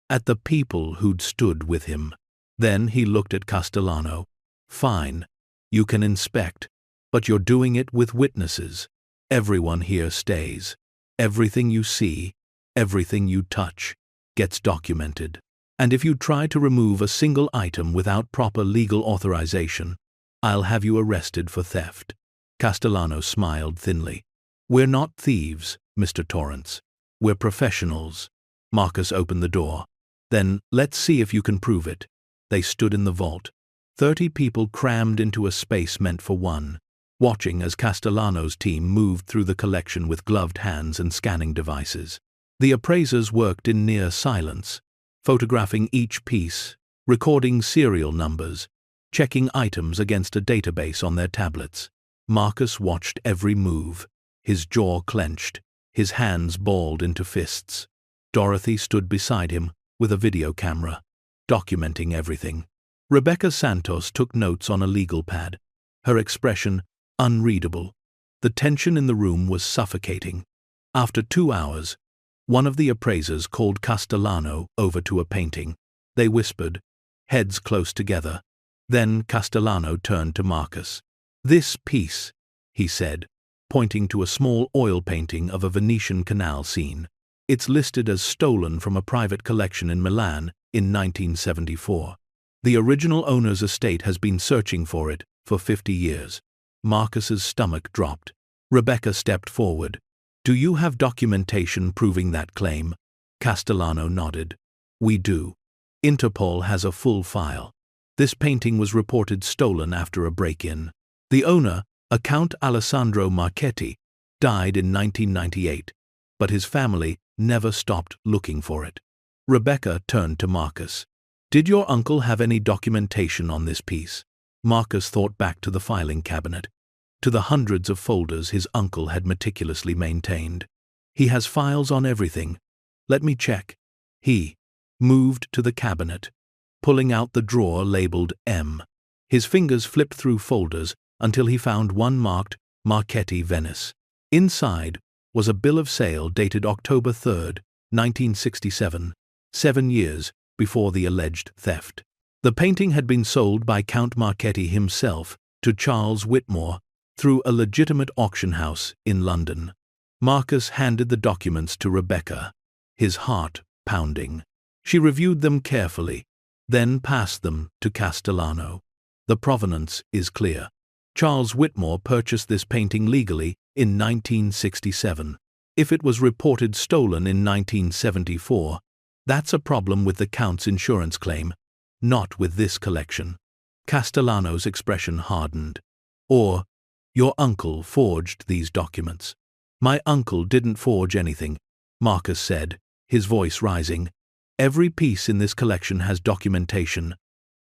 at the people who'd stood with him. Then he looked at Castellano. "Fine, you can inspect, but you're doing it with witnesses. Everyone here stays. Everything you see, everything you touch, gets documented. And if you try to remove a single item without proper legal authorization, I'll have you arrested for theft." Castellano smiled thinly. "We're not thieves, Mr. Torrance. We're professionals." Marcus opened the door. "Then let's see if you can prove it." They stood in the vault. 30 people crammed into a space meant for one, watching as Castellano's team moved through the collection with gloved hands and scanning devices. The appraisers worked in near silence, photographing each piece, recording serial numbers, checking items against a database on their tablets. Marcus watched every move, his jaw clenched, his hands balled into fists. Dorothy stood beside him with a video camera, documenting everything. Rebecca Santos took notes on a legal pad, her expression unreadable. The tension in the room was suffocating. After 2 hours, one of the appraisers called Castellano over to a painting. They whispered, heads close together. Then Castellano turned to Marcus. "This piece," he said, pointing to a small oil painting of a Venetian canal scene. "It's listed as stolen from a private collection in Milan in 1974. The original owner's estate has been searching for it for 50 years. Marcus's stomach dropped. Rebecca stepped forward. "Do you have documentation proving that claim?" Castellano nodded. We do. Interpol has a full file. This painting was reported stolen after a break-in. The owner, a Count Alessandro Marchetti, died in 1998, but his family never stopped looking for it. Rebecca turned to Marcus. Did your uncle have any documentation on this piece? Marcus thought back to the filing cabinet, to the hundreds of folders his uncle had meticulously maintained. He has files on everything. Let me check. He moved to the cabinet, pulling out the drawer labeled M. His fingers flipped through folders until he found one marked Marchetti, Venice. Inside was a bill of sale dated October 3, 1967, 7 years before the alleged theft. The painting had been sold by Count Marchetti himself to Charles Whitmore through a legitimate auction house in London. Marcus handed the documents to Rebecca, his heart pounding. She reviewed them carefully, then passed them to Castellano. The provenance is clear. Charles Whitmore purchased this painting legally in 1967. If it was reported stolen in 1974, that's a problem with the Count's insurance claim, not with this collection. Castellano's expression hardened. Or, your uncle forged these documents. My uncle didn't forge anything, Marcus said, his voice rising. Every piece in this collection has documentation,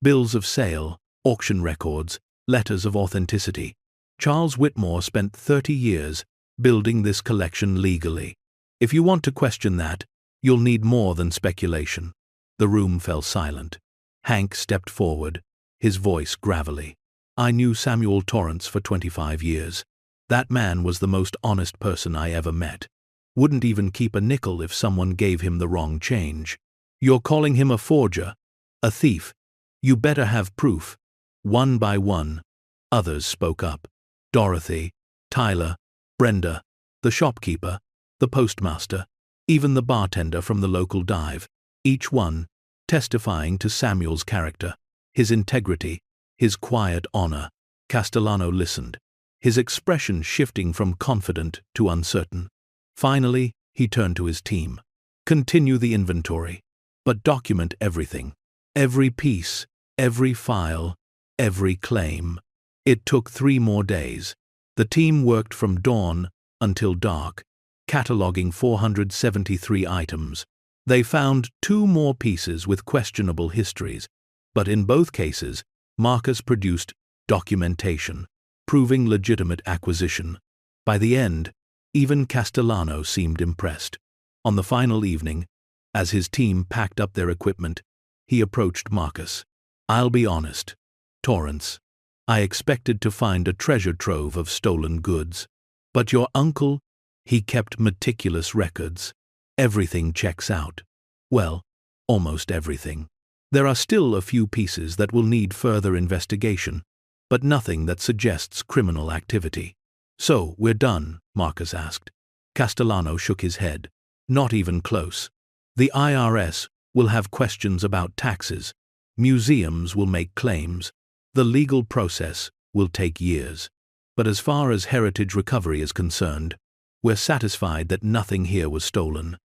bills of sale, auction records, letters of authenticity. Charles Whitmore spent 30 years building this collection legally. If you want to question that, you'll need more than speculation. The room fell silent. Hank stepped forward, his voice gravelly. I knew Samuel Torrance for 25 years. That man was the most honest person I ever met. Wouldn't even keep a nickel if someone gave him the wrong change. You're calling him a forger, a thief. You better have proof. One by one, others spoke up. Dorothy, Tyler, Brenda, the shopkeeper, the postmaster, even the bartender from the local dive, each one testifying to Samuel's character, his integrity, his quiet honor. Castellano listened, his expression shifting from confident to uncertain. Finally, he turned to his team. Continue the inventory, but document everything. Every piece, every file, every claim. It took 3 more days. The team worked from dawn until dark, cataloging 473 items. They found 2 more pieces with questionable histories, but in both cases, Marcus produced documentation, proving legitimate acquisition. By the end, even Castellano seemed impressed. On the final evening, as his team packed up their equipment, he approached Marcus. I'll be honest, Torrance. I expected to find a treasure trove of stolen goods. But your uncle, he kept meticulous records. Everything checks out. Well, almost everything. There are still a few pieces that will need further investigation, but nothing that suggests criminal activity. So, we're done? Marcus asked. Castellano shook his head. Not even close. The IRS will have questions about taxes. Museums will make claims. The legal process will take years. But as far as heritage recovery is concerned, we're satisfied that nothing here was stolen.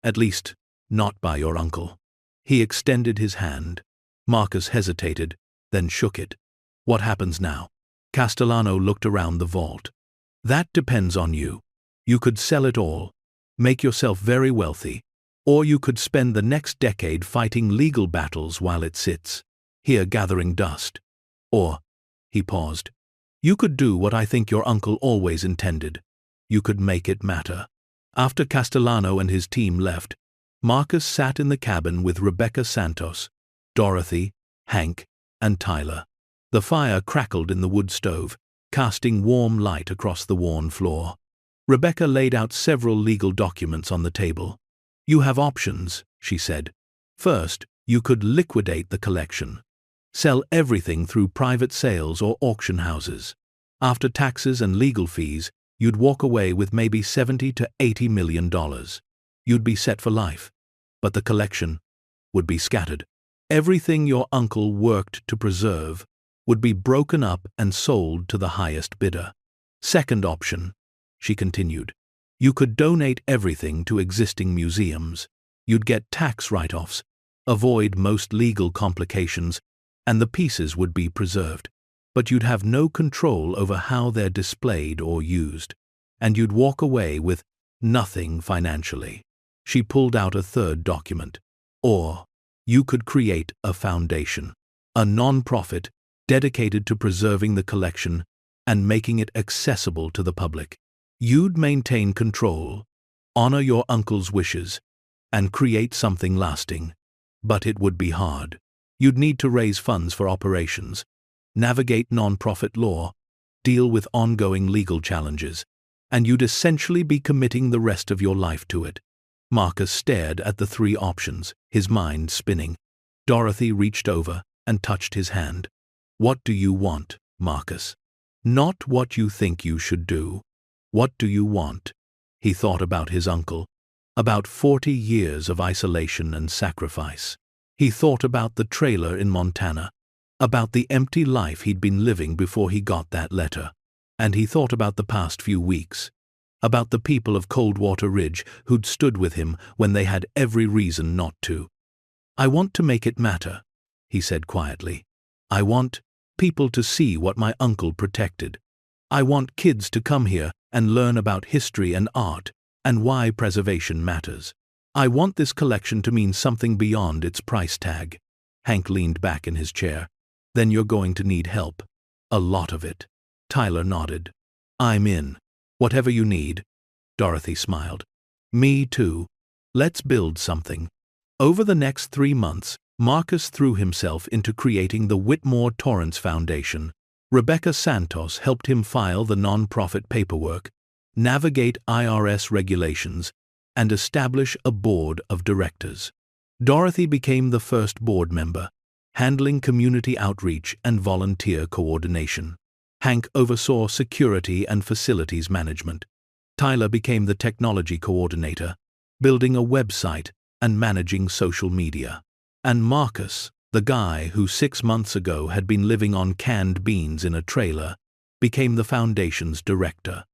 At least, not by your uncle. He extended his hand. Marcus hesitated, then shook it. What happens now? Castellano looked around the vault. That depends on you. You could sell it all, make yourself very wealthy, or you could spend the next decade fighting legal battles while it sits here gathering dust. Or, he paused, you could do what I think your uncle always intended. You could make it matter. After Castellano and his team left, Marcus sat in the cabin with Rebecca Santos, Dorothy, Hank, and Tyler. The fire crackled in the wood stove, casting warm light across the worn floor. Rebecca laid out several legal documents on the table. You have options, she said. First, you could liquidate the collection. Sell everything through private sales or auction houses. After taxes and legal fees, you'd walk away with maybe $70 to $80 million. You'd be set for life. But the collection would be scattered. Everything your uncle worked to preserve would be broken up and sold to the highest bidder. Second option, she continued, you could donate everything to existing museums. You'd get tax write-offs, avoid most legal complications, and the pieces would be preserved. But you'd have no control over how they're displayed or used. And you'd walk away with nothing financially. She pulled out a third document. Or you could create a foundation, a non-profit dedicated to preserving the collection and making it accessible to the public. You'd maintain control, honor your uncle's wishes, and create something lasting. But it would be hard. You'd need to raise funds for operations, navigate non-profit law, deal with ongoing legal challenges, and you'd essentially be committing the rest of your life to it. Marcus stared at the three options, his mind spinning. Dorothy reached over and touched his hand. What do you want, Marcus? Not what you think you should do. What do you want? He thought about his uncle, about 40 years of isolation and sacrifice. He thought about the trailer in Montana, about the empty life he'd been living before he got that letter. And he thought about the past few weeks, about the people of Coldwater Ridge who'd stood with him when they had every reason not to. I want to make it matter, he said quietly. I want people to see what my uncle protected. I want kids to come here and learn about history and art and why preservation matters. I want this collection to mean something beyond its price tag. Hank leaned back in his chair. Then you're going to need help. A lot of it. Tyler nodded. I'm in. Whatever you need. Dorothy smiled. Me too. Let's build something. Over the next 3 months, Marcus threw himself into creating the Whitmore Torrance Foundation. Rebecca Santos helped him file the non-profit paperwork, navigate IRS regulations, and establish a board of directors. Dorothy became the first board member, handling community outreach and volunteer coordination. Hank oversaw security and facilities management. Tyler became the technology coordinator, building a website and managing social media. And Marcus, the guy who 6 months ago had been living on canned beans in a trailer, became the foundation's director.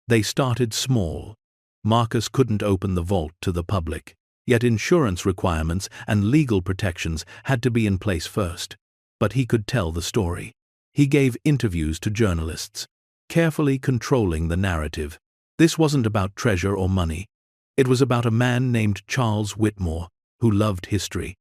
They started small. Marcus couldn't open the vault to the public, yet insurance requirements and legal protections had to be in place first. But he could tell the story. He gave interviews to journalists, carefully controlling the narrative. This wasn't about treasure or money. It was about a man named Charles Whitmore, who loved history,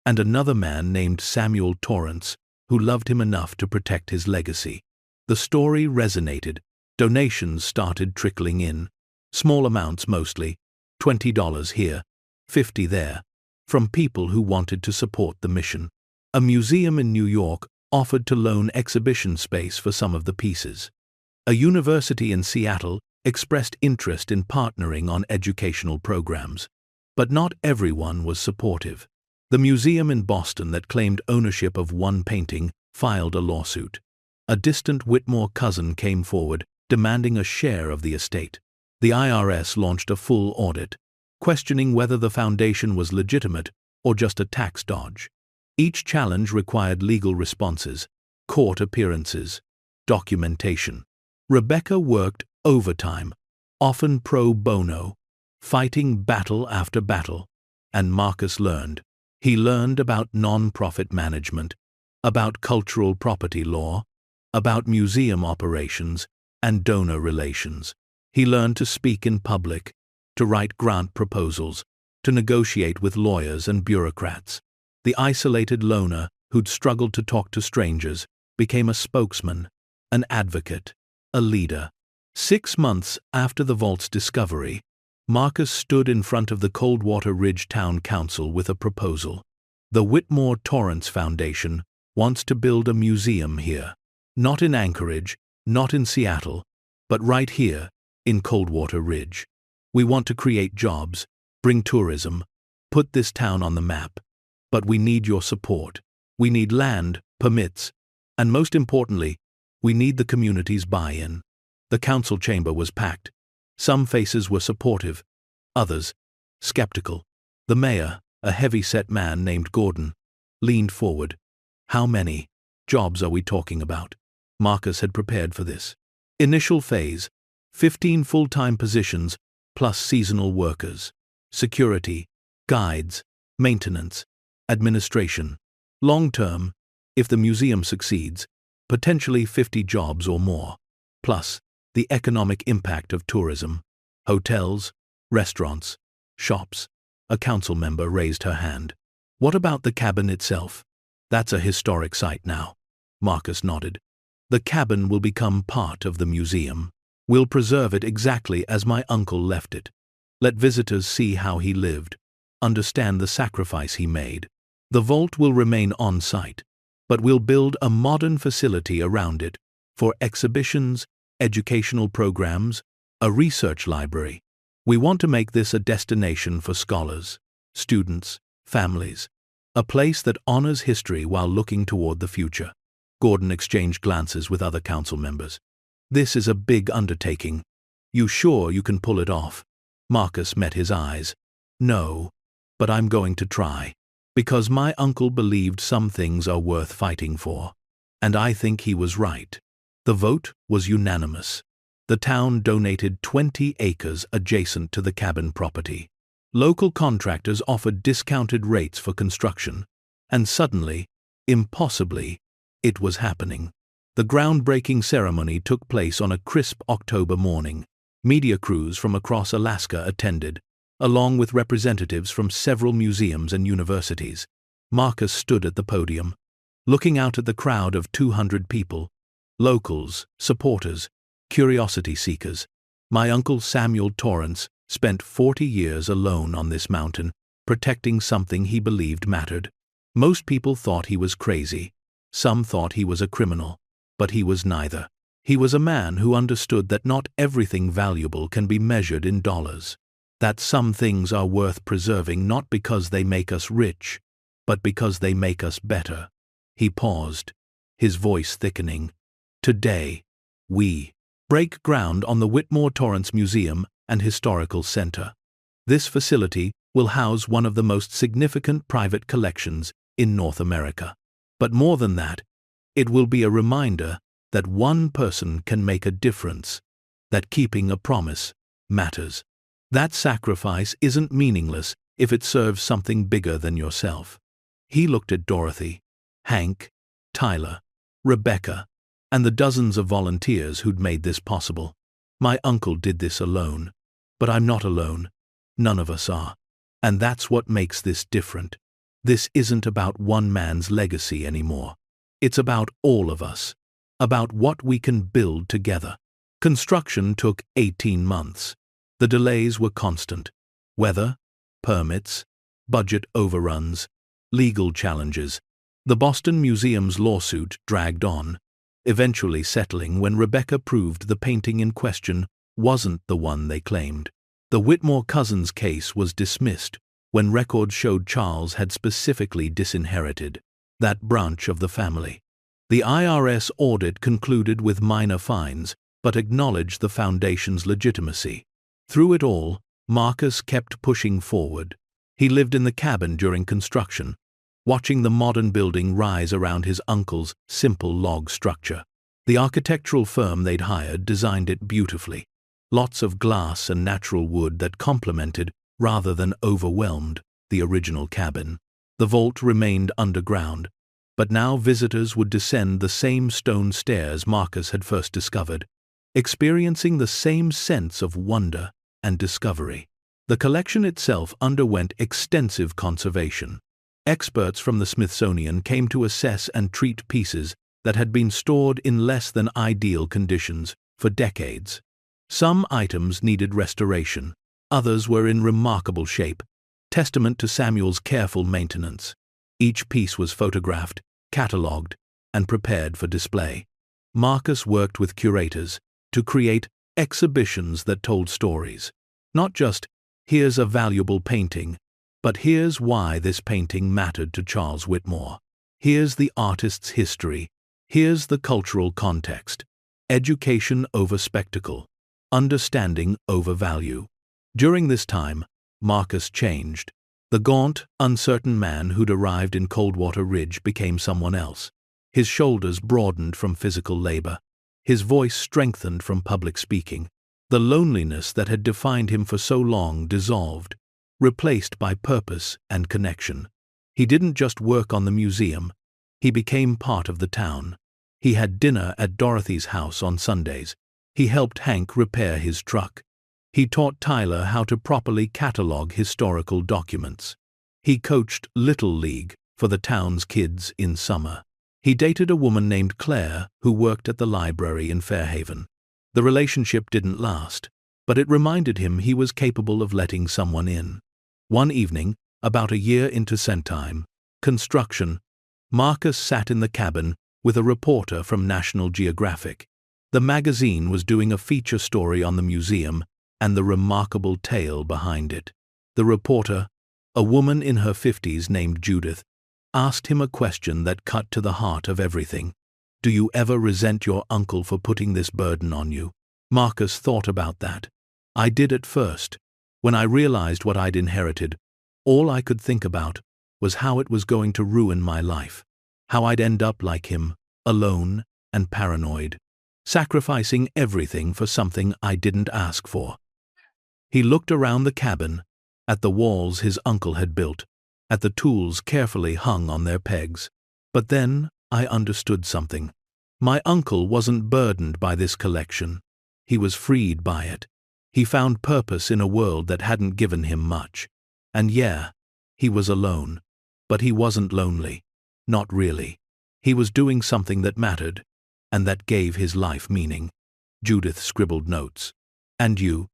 and another man named Samuel Torrance, who loved him enough to protect his legacy. The story resonated. Donations started trickling in. Small amounts mostly, $20 here, $50 there, from people who wanted to support the mission. A museum in New York offered to loan exhibition space for some of the pieces. A university in Seattle expressed interest in partnering on educational programs. But not everyone was supportive. The museum in Boston that claimed ownership of one painting filed a lawsuit. A distant Whitmore cousin came forward, demanding a share of the estate. The IRS launched a full audit, questioning whether the foundation was legitimate or just a tax dodge. Each challenge required legal responses, court appearances, documentation. Rebecca worked overtime, often pro bono, fighting battle after battle, and Marcus learned. He learned about non-profit management, about cultural property law, about museum operations, and donor relations. He learned to speak in public, to write grant proposals, to negotiate with lawyers and bureaucrats. The isolated loner who'd struggled to talk to strangers became a spokesman, an advocate, a leader. 6 months after the vault's discovery, Marcus stood in front of the Coldwater Ridge Town Council with a proposal. The Whitmore Torrance Foundation wants to build a museum here. Not in Anchorage, not in Seattle, but right here in Coldwater Ridge. We want to create jobs, bring tourism, put this town on the map. But we need your support. We need land, permits, and most importantly, we need the community's buy-in. The council chamber was packed. Some faces were supportive, others skeptical. The mayor, a heavy-set man named Gordon, leaned forward. How many jobs are we talking about? Marcus had prepared for this. Initial phase, 15 full-time positions plus seasonal workers. Security, guides, maintenance, administration. Long-term, if the museum succeeds, potentially 50 jobs or more. Plus, the economic impact of tourism. Hotels, restaurants, shops. A council member raised her hand. What about the cabin itself? That's a historic site now. Marcus nodded. The cabin will become part of the museum. We'll preserve it exactly as my uncle left it. Let visitors see how he lived, understand the sacrifice he made. The vault will remain on site, but we'll build a modern facility around it for exhibitions, educational programs, a research library. We want to make this a destination for scholars, students, families, a place that honors history while looking toward the future. Gordon exchanged glances with other council members. This is a big undertaking. You sure you can pull it off? Marcus met his eyes. No, but I'm going to try. Because my uncle believed some things are worth fighting for. And I think he was right. The vote was unanimous. The town donated 20 acres adjacent to the cabin property. Local contractors offered discounted rates for construction. And suddenly, impossibly, it was happening. The groundbreaking ceremony took place on a crisp October morning. Media crews from across Alaska attended, along with representatives from several museums and universities. Marcus stood at the podium, looking out at the crowd of 200 people, locals, supporters, curiosity seekers. My uncle Samuel Torrance spent 40 years alone on this mountain, protecting something he believed mattered. Most people thought he was crazy. Some thought he was a criminal, but he was neither. He was a man who understood that not everything valuable can be measured in dollars. That some things are worth preserving not because they make us rich, but because they make us better. He paused, his voice thickening. Today, we break ground on the Whitmore Torrance Museum and Historical Center. This facility will house one of the most significant private collections in North America. But more than that, it will be a reminder that one person can make a difference, that keeping a promise matters. That sacrifice isn't meaningless if it serves something bigger than yourself. He looked at Dorothy, Hank, Tyler, Rebecca, and the dozens of volunteers who'd made this possible. My uncle did this alone, but I'm not alone. None of us are. And that's what makes this different. This isn't about one man's legacy anymore. It's about all of us, about what we can build together. Construction took 18 months. The delays were constant. Weather, permits, budget overruns, legal challenges. The Boston Museum's lawsuit dragged on, eventually settling when Rebecca proved the painting in question wasn't the one they claimed. The Whitmore cousins case was dismissed when records showed Charles had specifically disinherited that branch of the family. The IRS audit concluded with minor fines, but acknowledged the foundation's legitimacy. Through it all, Marcus kept pushing forward. He lived in the cabin during construction, watching the modern building rise around his uncle's simple log structure. The architectural firm they'd hired designed it beautifully. Lots of glass and natural wood that complemented, rather than overwhelmed, the original cabin. The vault remained underground, but now visitors would descend the same stone stairs Marcus had first discovered, experiencing the same sense of wonder and discovery. The collection itself underwent extensive conservation. Experts from the Smithsonian came to assess and treat pieces that had been stored in less than ideal conditions for decades. Some items needed restoration, others were in remarkable shape, testament to Samuel's careful maintenance. Each piece was photographed, catalogued, and prepared for display. Marcus worked with curators to create exhibitions that told stories. Not just, here's a valuable painting, but here's why this painting mattered to Charles Whitmore. Here's the artist's history. Here's the cultural context. Education over spectacle. Understanding over value. During this time, Marcus changed. The gaunt, uncertain man who'd arrived in Coldwater Ridge became someone else. His shoulders broadened from physical labor. His voice strengthened from public speaking. The loneliness that had defined him for so long dissolved. replaced by purpose and connection. He didn't just work on the museum, he became part of the town. He had dinner at Dorothy's house on Sundays. He helped Hank repair his truck. He taught Tyler how to properly catalog historical documents. He coached Little League for the town's kids in summer. He dated a woman named Claire who worked at the library in Fairhaven. The relationship didn't last, but it reminded him he was capable of letting someone in. One evening, about a year into Centime construction, Marcus sat in the cabin with a reporter from National Geographic. The magazine was doing a feature story on the museum and the remarkable tale behind it. The reporter, a woman in her 50s named Judith, asked him a question that cut to the heart of everything. Do you ever resent your uncle for putting this burden on you? Marcus thought about that. I did at first. When I realized what I'd inherited, all I could think about was how it was going to ruin my life. How I'd end up like him, alone and paranoid, sacrificing everything for something I didn't ask for. He looked around the cabin, at the walls his uncle had built, at the tools carefully hung on their pegs. But then I understood something. My uncle wasn't burdened by this collection. He was freed by it. He found purpose in a world that hadn't given him much. And yeah, he was alone. But he wasn't lonely. Not really. He was doing something that mattered, and that gave his life meaning. Judith scribbled notes. And you?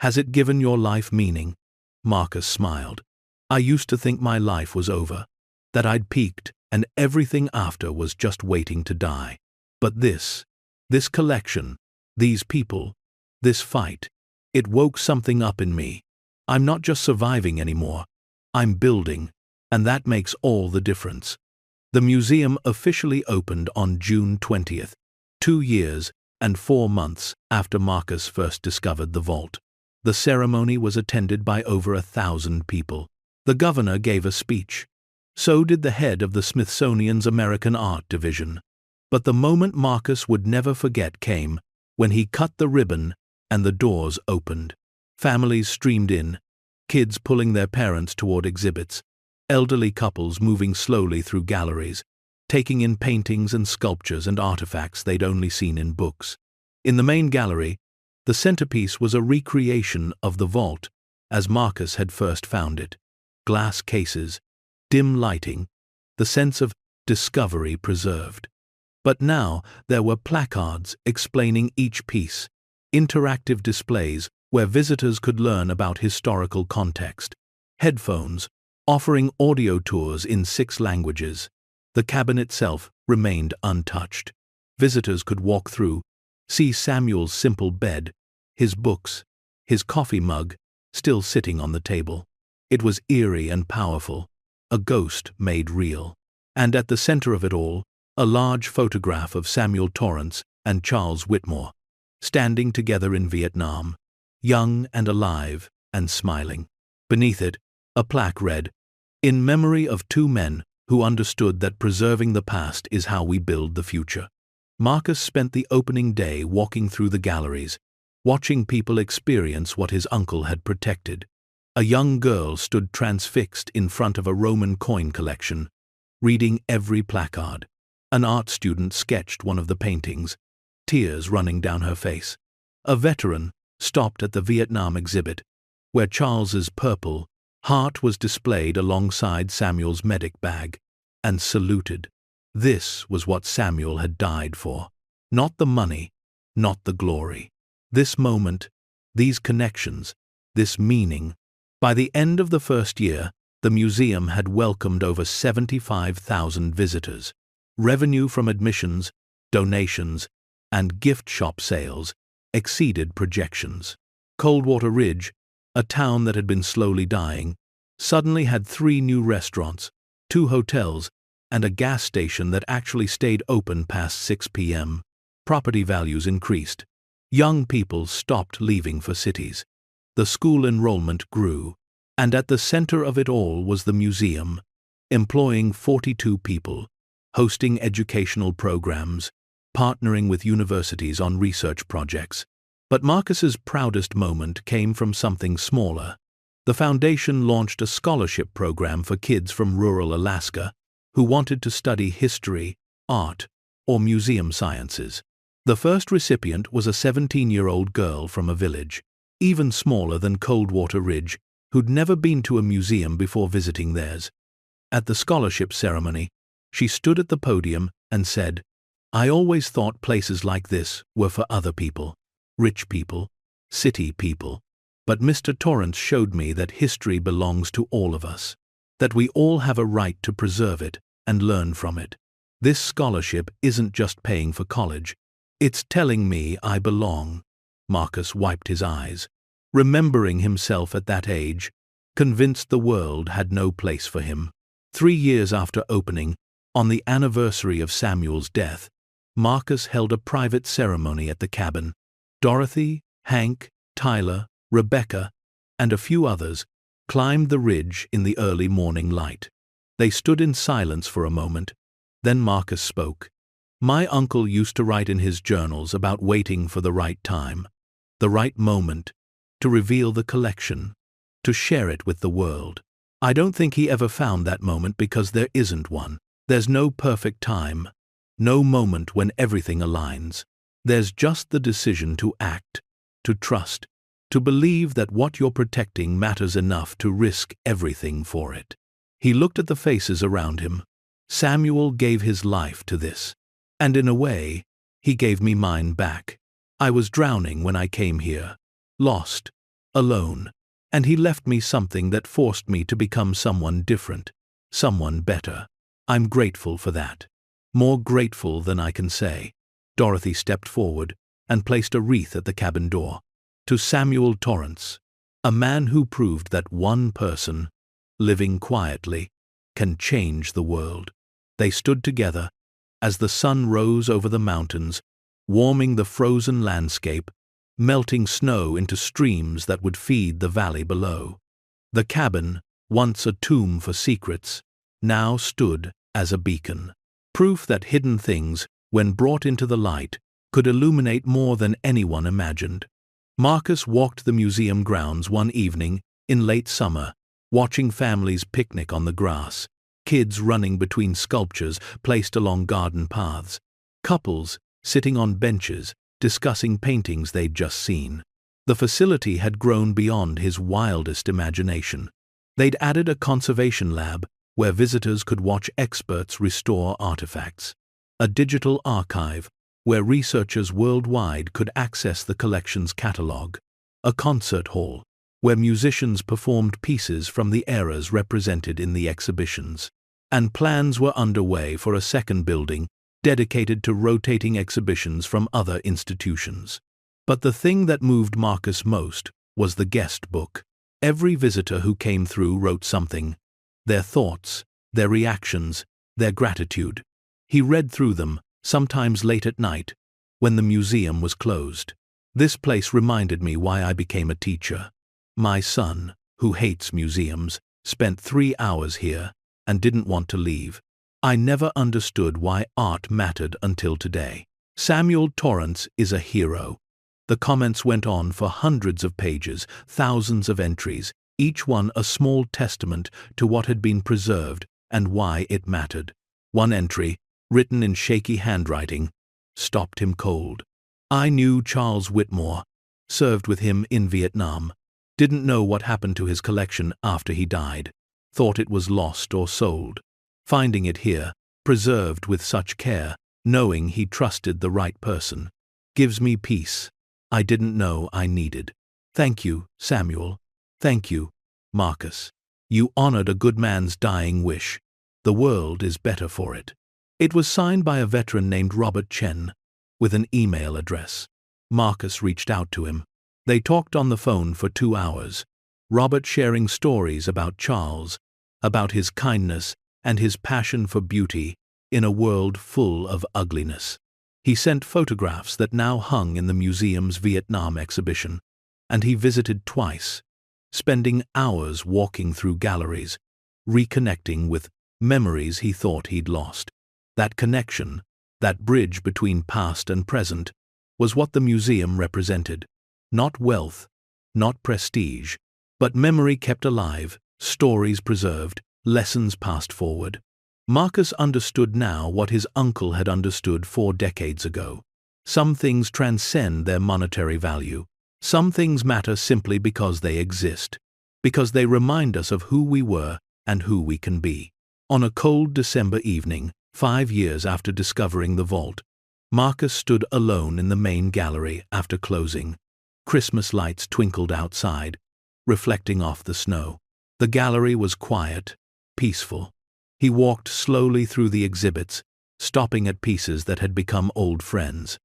Has it given your life meaning? Marcus smiled. I used to think my life was over, that I'd peaked and everything after was just waiting to die. But this collection, these people, this fight, it woke something up in me. I'm not just surviving anymore, I'm building, and that makes all the difference. The museum officially opened on June 20th, 2 years and 4 months after Marcus first discovered the vault. The ceremony was attended by over 1,000 people. The governor gave a speech. So did the head of the Smithsonian's American Art Division. But the moment Marcus would never forget came when he cut the ribbon and the doors opened. Families streamed in, kids pulling their parents toward exhibits, elderly couples moving slowly through galleries, taking in paintings and sculptures and artifacts they'd only seen in books. In the main gallery, the centerpiece was a recreation of the vault as Marcus had first found it. Glass cases, dim lighting, the sense of discovery preserved. But now there were placards explaining each piece, interactive displays where visitors could learn about historical context, headphones offering audio tours in 6 languages. The cabin itself remained untouched. Visitors could walk through, see Samuel's simple bed, his books, his coffee mug, still sitting on the table. It was eerie and powerful, a ghost made real. And at the center of it all, a large photograph of Samuel Torrance and Charles Whitmore, standing together in Vietnam, young and alive and smiling. Beneath it, a plaque read, "In memory of 2 men who understood that preserving the past is how we build the future." Marcus spent the opening day walking through the galleries, watching people experience what his uncle had protected. A young girl stood transfixed in front of a Roman coin collection, reading every placard. An art student sketched one of the paintings, tears running down her face. A veteran stopped at the Vietnam exhibit, where Charles's purple heart was displayed alongside Samuel's medic bag, and saluted. This was what Samuel had died for. Not the money, not the glory. This moment, these connections, this meaning. By the end of the first year, the museum had welcomed over 75,000 visitors. Revenue from admissions, donations, and gift shop sales exceeded projections. Coldwater Ridge, a town that had been slowly dying, suddenly had 3 new restaurants, 2 hotels, and a gas station that actually stayed open past 6 p.m. Property values increased. Young people stopped leaving for cities. The school enrollment grew, and at the center of it all was the museum, employing 42 people, hosting educational programs, partnering with universities on research projects. But Marcus's proudest moment came from something smaller. The foundation launched a scholarship program for kids from rural Alaska who wanted to study history, art, or museum sciences. The first recipient was a 17-year-old girl from a village, even smaller than Coldwater Ridge, who'd never been to a museum before visiting theirs. At the scholarship ceremony, she stood at the podium and said, "I always thought places like this were for other people, rich people, city people. But Mr. Torrance showed me that history belongs to all of us, that we all have a right to preserve it and learn from it. This scholarship isn't just paying for college, it's telling me I belong." Marcus wiped his eyes, remembering himself at that age, convinced the world had no place for him. 3 years after opening, on the anniversary of Samuel's death, Marcus held a private ceremony at the cabin. Dorothy, Hank, Tyler, Rebecca, and a few others climbed the ridge in the early morning light. They stood in silence for a moment. Then Marcus spoke. "My uncle used to write in his journals about waiting for the right time, the right moment, to reveal the collection, to share it with the world. I don't think he ever found that moment because there isn't one. There's no perfect time, no moment when everything aligns. There's just the decision to act, to trust, to believe that what you're protecting matters enough to risk everything for it." He looked at the faces around him. Samuel gave his life to this. And in a way, he gave me mine back. I was drowning when I came here, lost, alone, and he left me something that forced me to become someone different, someone better. I'm grateful for that. More grateful than I can say. Dorothy stepped forward and placed a wreath at the cabin door. "To Samuel Torrance, a man who proved that one person, living quietly, can change the world." They stood together as the sun rose over the mountains, warming the frozen landscape, melting snow into streams that would feed the valley below. The cabin, once a tomb for secrets, now stood as a beacon. Proof that hidden things, when brought into the light, could illuminate more than anyone imagined. Marcus walked the museum grounds one evening in late summer, watching families picnic on the grass, kids running between sculptures placed along garden paths, couples sitting on benches discussing paintings they'd just seen. The facility had grown beyond his wildest imagination. They'd added a conservation lab where visitors could watch experts restore artifacts, a digital archive where researchers worldwide could access the collection's catalog, a concert hall where musicians performed pieces from the eras represented in the exhibitions. And plans were underway for a second building dedicated to rotating exhibitions from other institutions. But the thing that moved Marcus most was the guest book. Every visitor who came through wrote something, their thoughts, their reactions, their gratitude. He read through them, sometimes late at night, when the museum was closed. This place reminded me why I became a teacher. My son, who hates museums, spent 3 hours here and didn't want to leave. I never understood why art mattered until today. Samuel Torrance is a hero. The comments went on for hundreds of pages, thousands of entries, each one a small testament to what had been preserved and why it mattered. One entry, written in shaky handwriting, stopped him cold. "I knew Charles Whitmore, served with him in Vietnam. Didn't know what happened to his collection after he died. Thought it was lost or sold. Finding it here, preserved with such care, knowing he trusted the right person, gives me peace I didn't know I needed. Thank you, Samuel. Thank you, Marcus. You honored a good man's dying wish. The world is better for it." It was signed by a veteran named Robert Chen, with an email address. Marcus reached out to him. They talked on the phone for 2 hours, Robert sharing stories about Charles, about his kindness and his passion for beauty in a world full of ugliness. He sent photographs that now hung in the museum's Vietnam exhibition, and he visited twice, spending hours walking through galleries, reconnecting with memories he thought he'd lost. That connection, that bridge between past and present, was what the museum represented. Not wealth, not prestige, But memory kept alive, stories preserved, lessons passed forward. Marcus understood now what his uncle had understood 4 decades ago. Some things transcend their monetary value. Some things matter simply because they exist, because they remind us of who we were and who we can be. On a cold December evening, 5 years after discovering the vault, Marcus stood alone in the main gallery after closing. Christmas lights twinkled outside, reflecting off the snow. The gallery was quiet, peaceful. He walked slowly through the exhibits, stopping at pieces that had become old friends.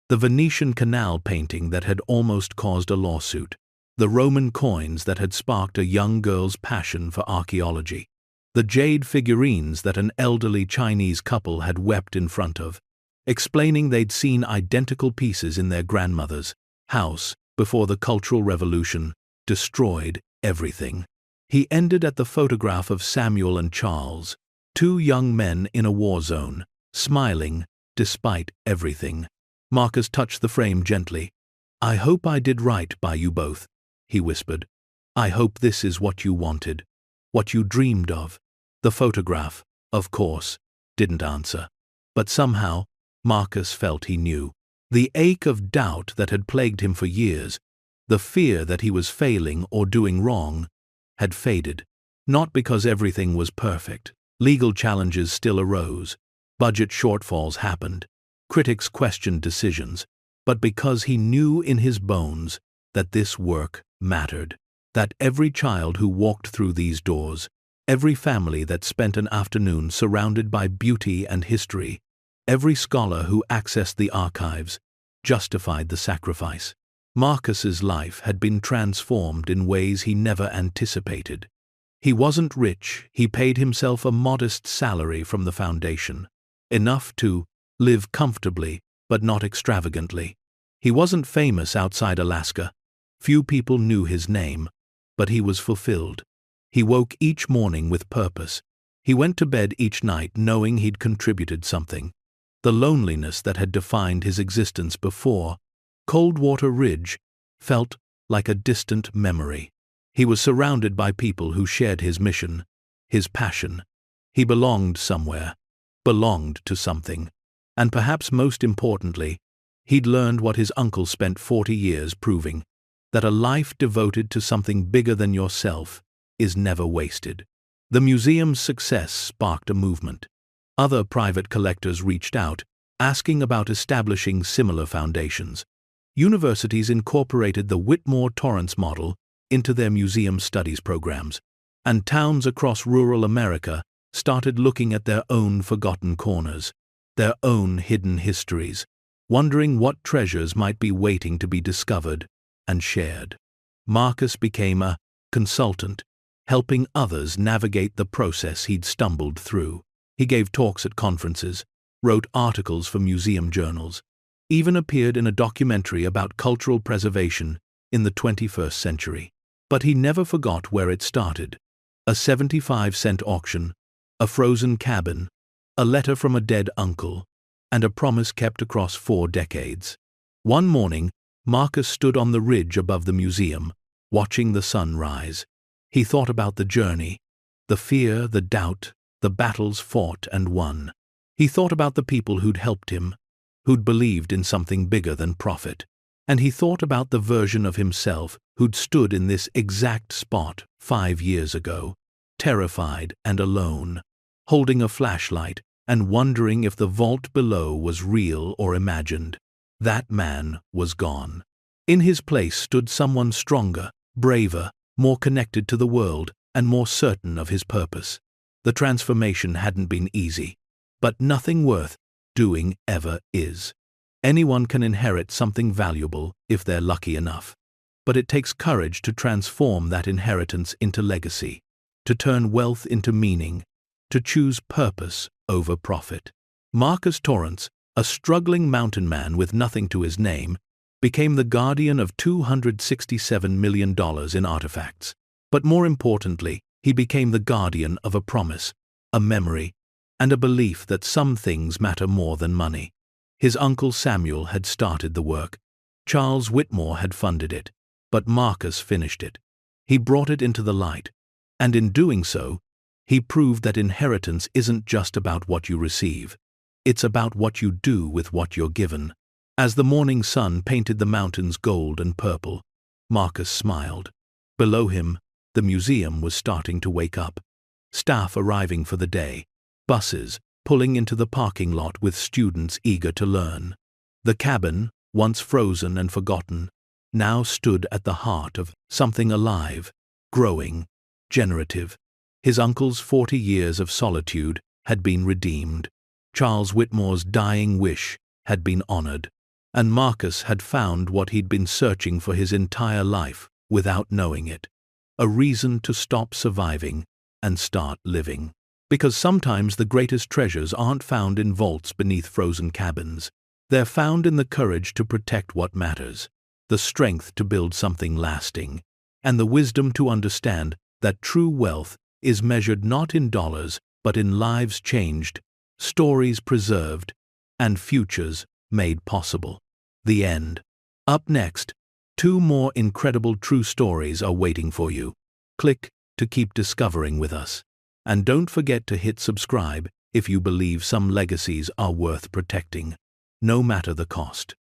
The Venetian canal painting that had almost caused a lawsuit. The Roman coins that had sparked a young girl's passion for archaeology. The jade figurines that an elderly Chinese couple had wept in front of, explaining they'd seen identical pieces in their grandmother's house before the Cultural Revolution destroyed everything. He ended at the photograph of Samuel and Charles, 2 young men in a war zone, smiling despite everything. Marcus touched the frame gently. "I hope I did right by you both," he whispered. "I hope this is what you wanted, what you dreamed of." The photograph, of course, didn't answer. But somehow, Marcus felt he knew. The ache of doubt that had plagued him for years, the fear that he was failing or doing wrong, had faded. Not because everything was perfect. Legal challenges still arose. Budget shortfalls happened. Critics questioned decisions. But because he knew in his bones that this work mattered. That every child who walked through these doors, every family that spent an afternoon surrounded by beauty and history, every scholar who accessed the archives, justified the sacrifice. Marcus's life had been transformed in ways he never anticipated. He wasn't rich, he paid himself a modest salary from the foundation, enough to live comfortably, but not extravagantly. He wasn't famous outside Alaska. Few people knew his name, but he was fulfilled. He woke each morning with purpose. He went to bed each night knowing he'd contributed something. The loneliness that had defined his existence before, Coldwater Ridge, felt like a distant memory. He was surrounded by people who shared his mission, his passion. He belonged somewhere, belonged to something. And perhaps most importantly, he'd learned what his uncle spent 40 years proving, that a life devoted to something bigger than yourself is never wasted. The museum's success sparked a movement. Other private collectors reached out, asking about establishing similar foundations. Universities incorporated the Whitmore-Torrance model into their museum studies programs, and towns across rural America started looking at their own forgotten corners, their own hidden histories, wondering what treasures might be waiting to be discovered and shared. Marcus became a consultant, helping others navigate the process he'd stumbled through. He gave talks at conferences, wrote articles for museum journals, even appeared in a documentary about cultural preservation in the 21st century. But he never forgot where it started. A 75-cent auction, a frozen cabin, a letter from a dead uncle, and a promise kept across 4 decades. One morning, Marcus stood on the ridge above the museum, watching the sun rise. He thought about the journey, the fear, the doubt, the battles fought and won. He thought about the people who'd helped him, who'd believed in something bigger than profit. And he thought about the version of himself who'd stood in this exact spot 5 years ago, terrified and alone, holding a flashlight and wondering if the vault below was real or imagined. That man was gone. In his place stood someone stronger, braver, more connected to the world, and more certain of his purpose. The transformation hadn't been easy, but nothing worth doing ever is. Anyone can inherit something valuable if they're lucky enough. But it takes courage to transform that inheritance into legacy, to turn wealth into meaning, to choose purpose over profit. Marcus Torrance, a struggling mountain man with nothing to his name, became the guardian of $267 million in artifacts. But more importantly, he became the guardian of a promise, a memory, and a belief that some things matter more than money. His uncle Samuel had started the work. Charles Whitmore had funded it, but Marcus finished it. He brought it into the light, and in doing so, he proved that inheritance isn't just about what you receive. It's about what you do with what you're given. As the morning sun painted the mountains gold and purple, Marcus smiled. Below him, the museum was starting to wake up. Staff arriving for the day, buses pulling into the parking lot with students eager to learn. The cabin, once frozen and forgotten, now stood at the heart of something alive, growing, generative. His uncle's 40 years of solitude had been redeemed. Charles Whitmore's dying wish had been honored. And Marcus had found what he'd been searching for his entire life without knowing it. A reason to stop surviving and start living. Because sometimes the greatest treasures aren't found in vaults beneath frozen cabins. They're found in the courage to protect what matters, the strength to build something lasting, and the wisdom to understand that true wealth is measured not in dollars but in lives changed, stories preserved, and futures made possible. The end. Up next, 2 more incredible true stories are waiting for you. Click to keep discovering with us. And don't forget to hit subscribe if you believe some legacies are worth protecting, no matter the cost.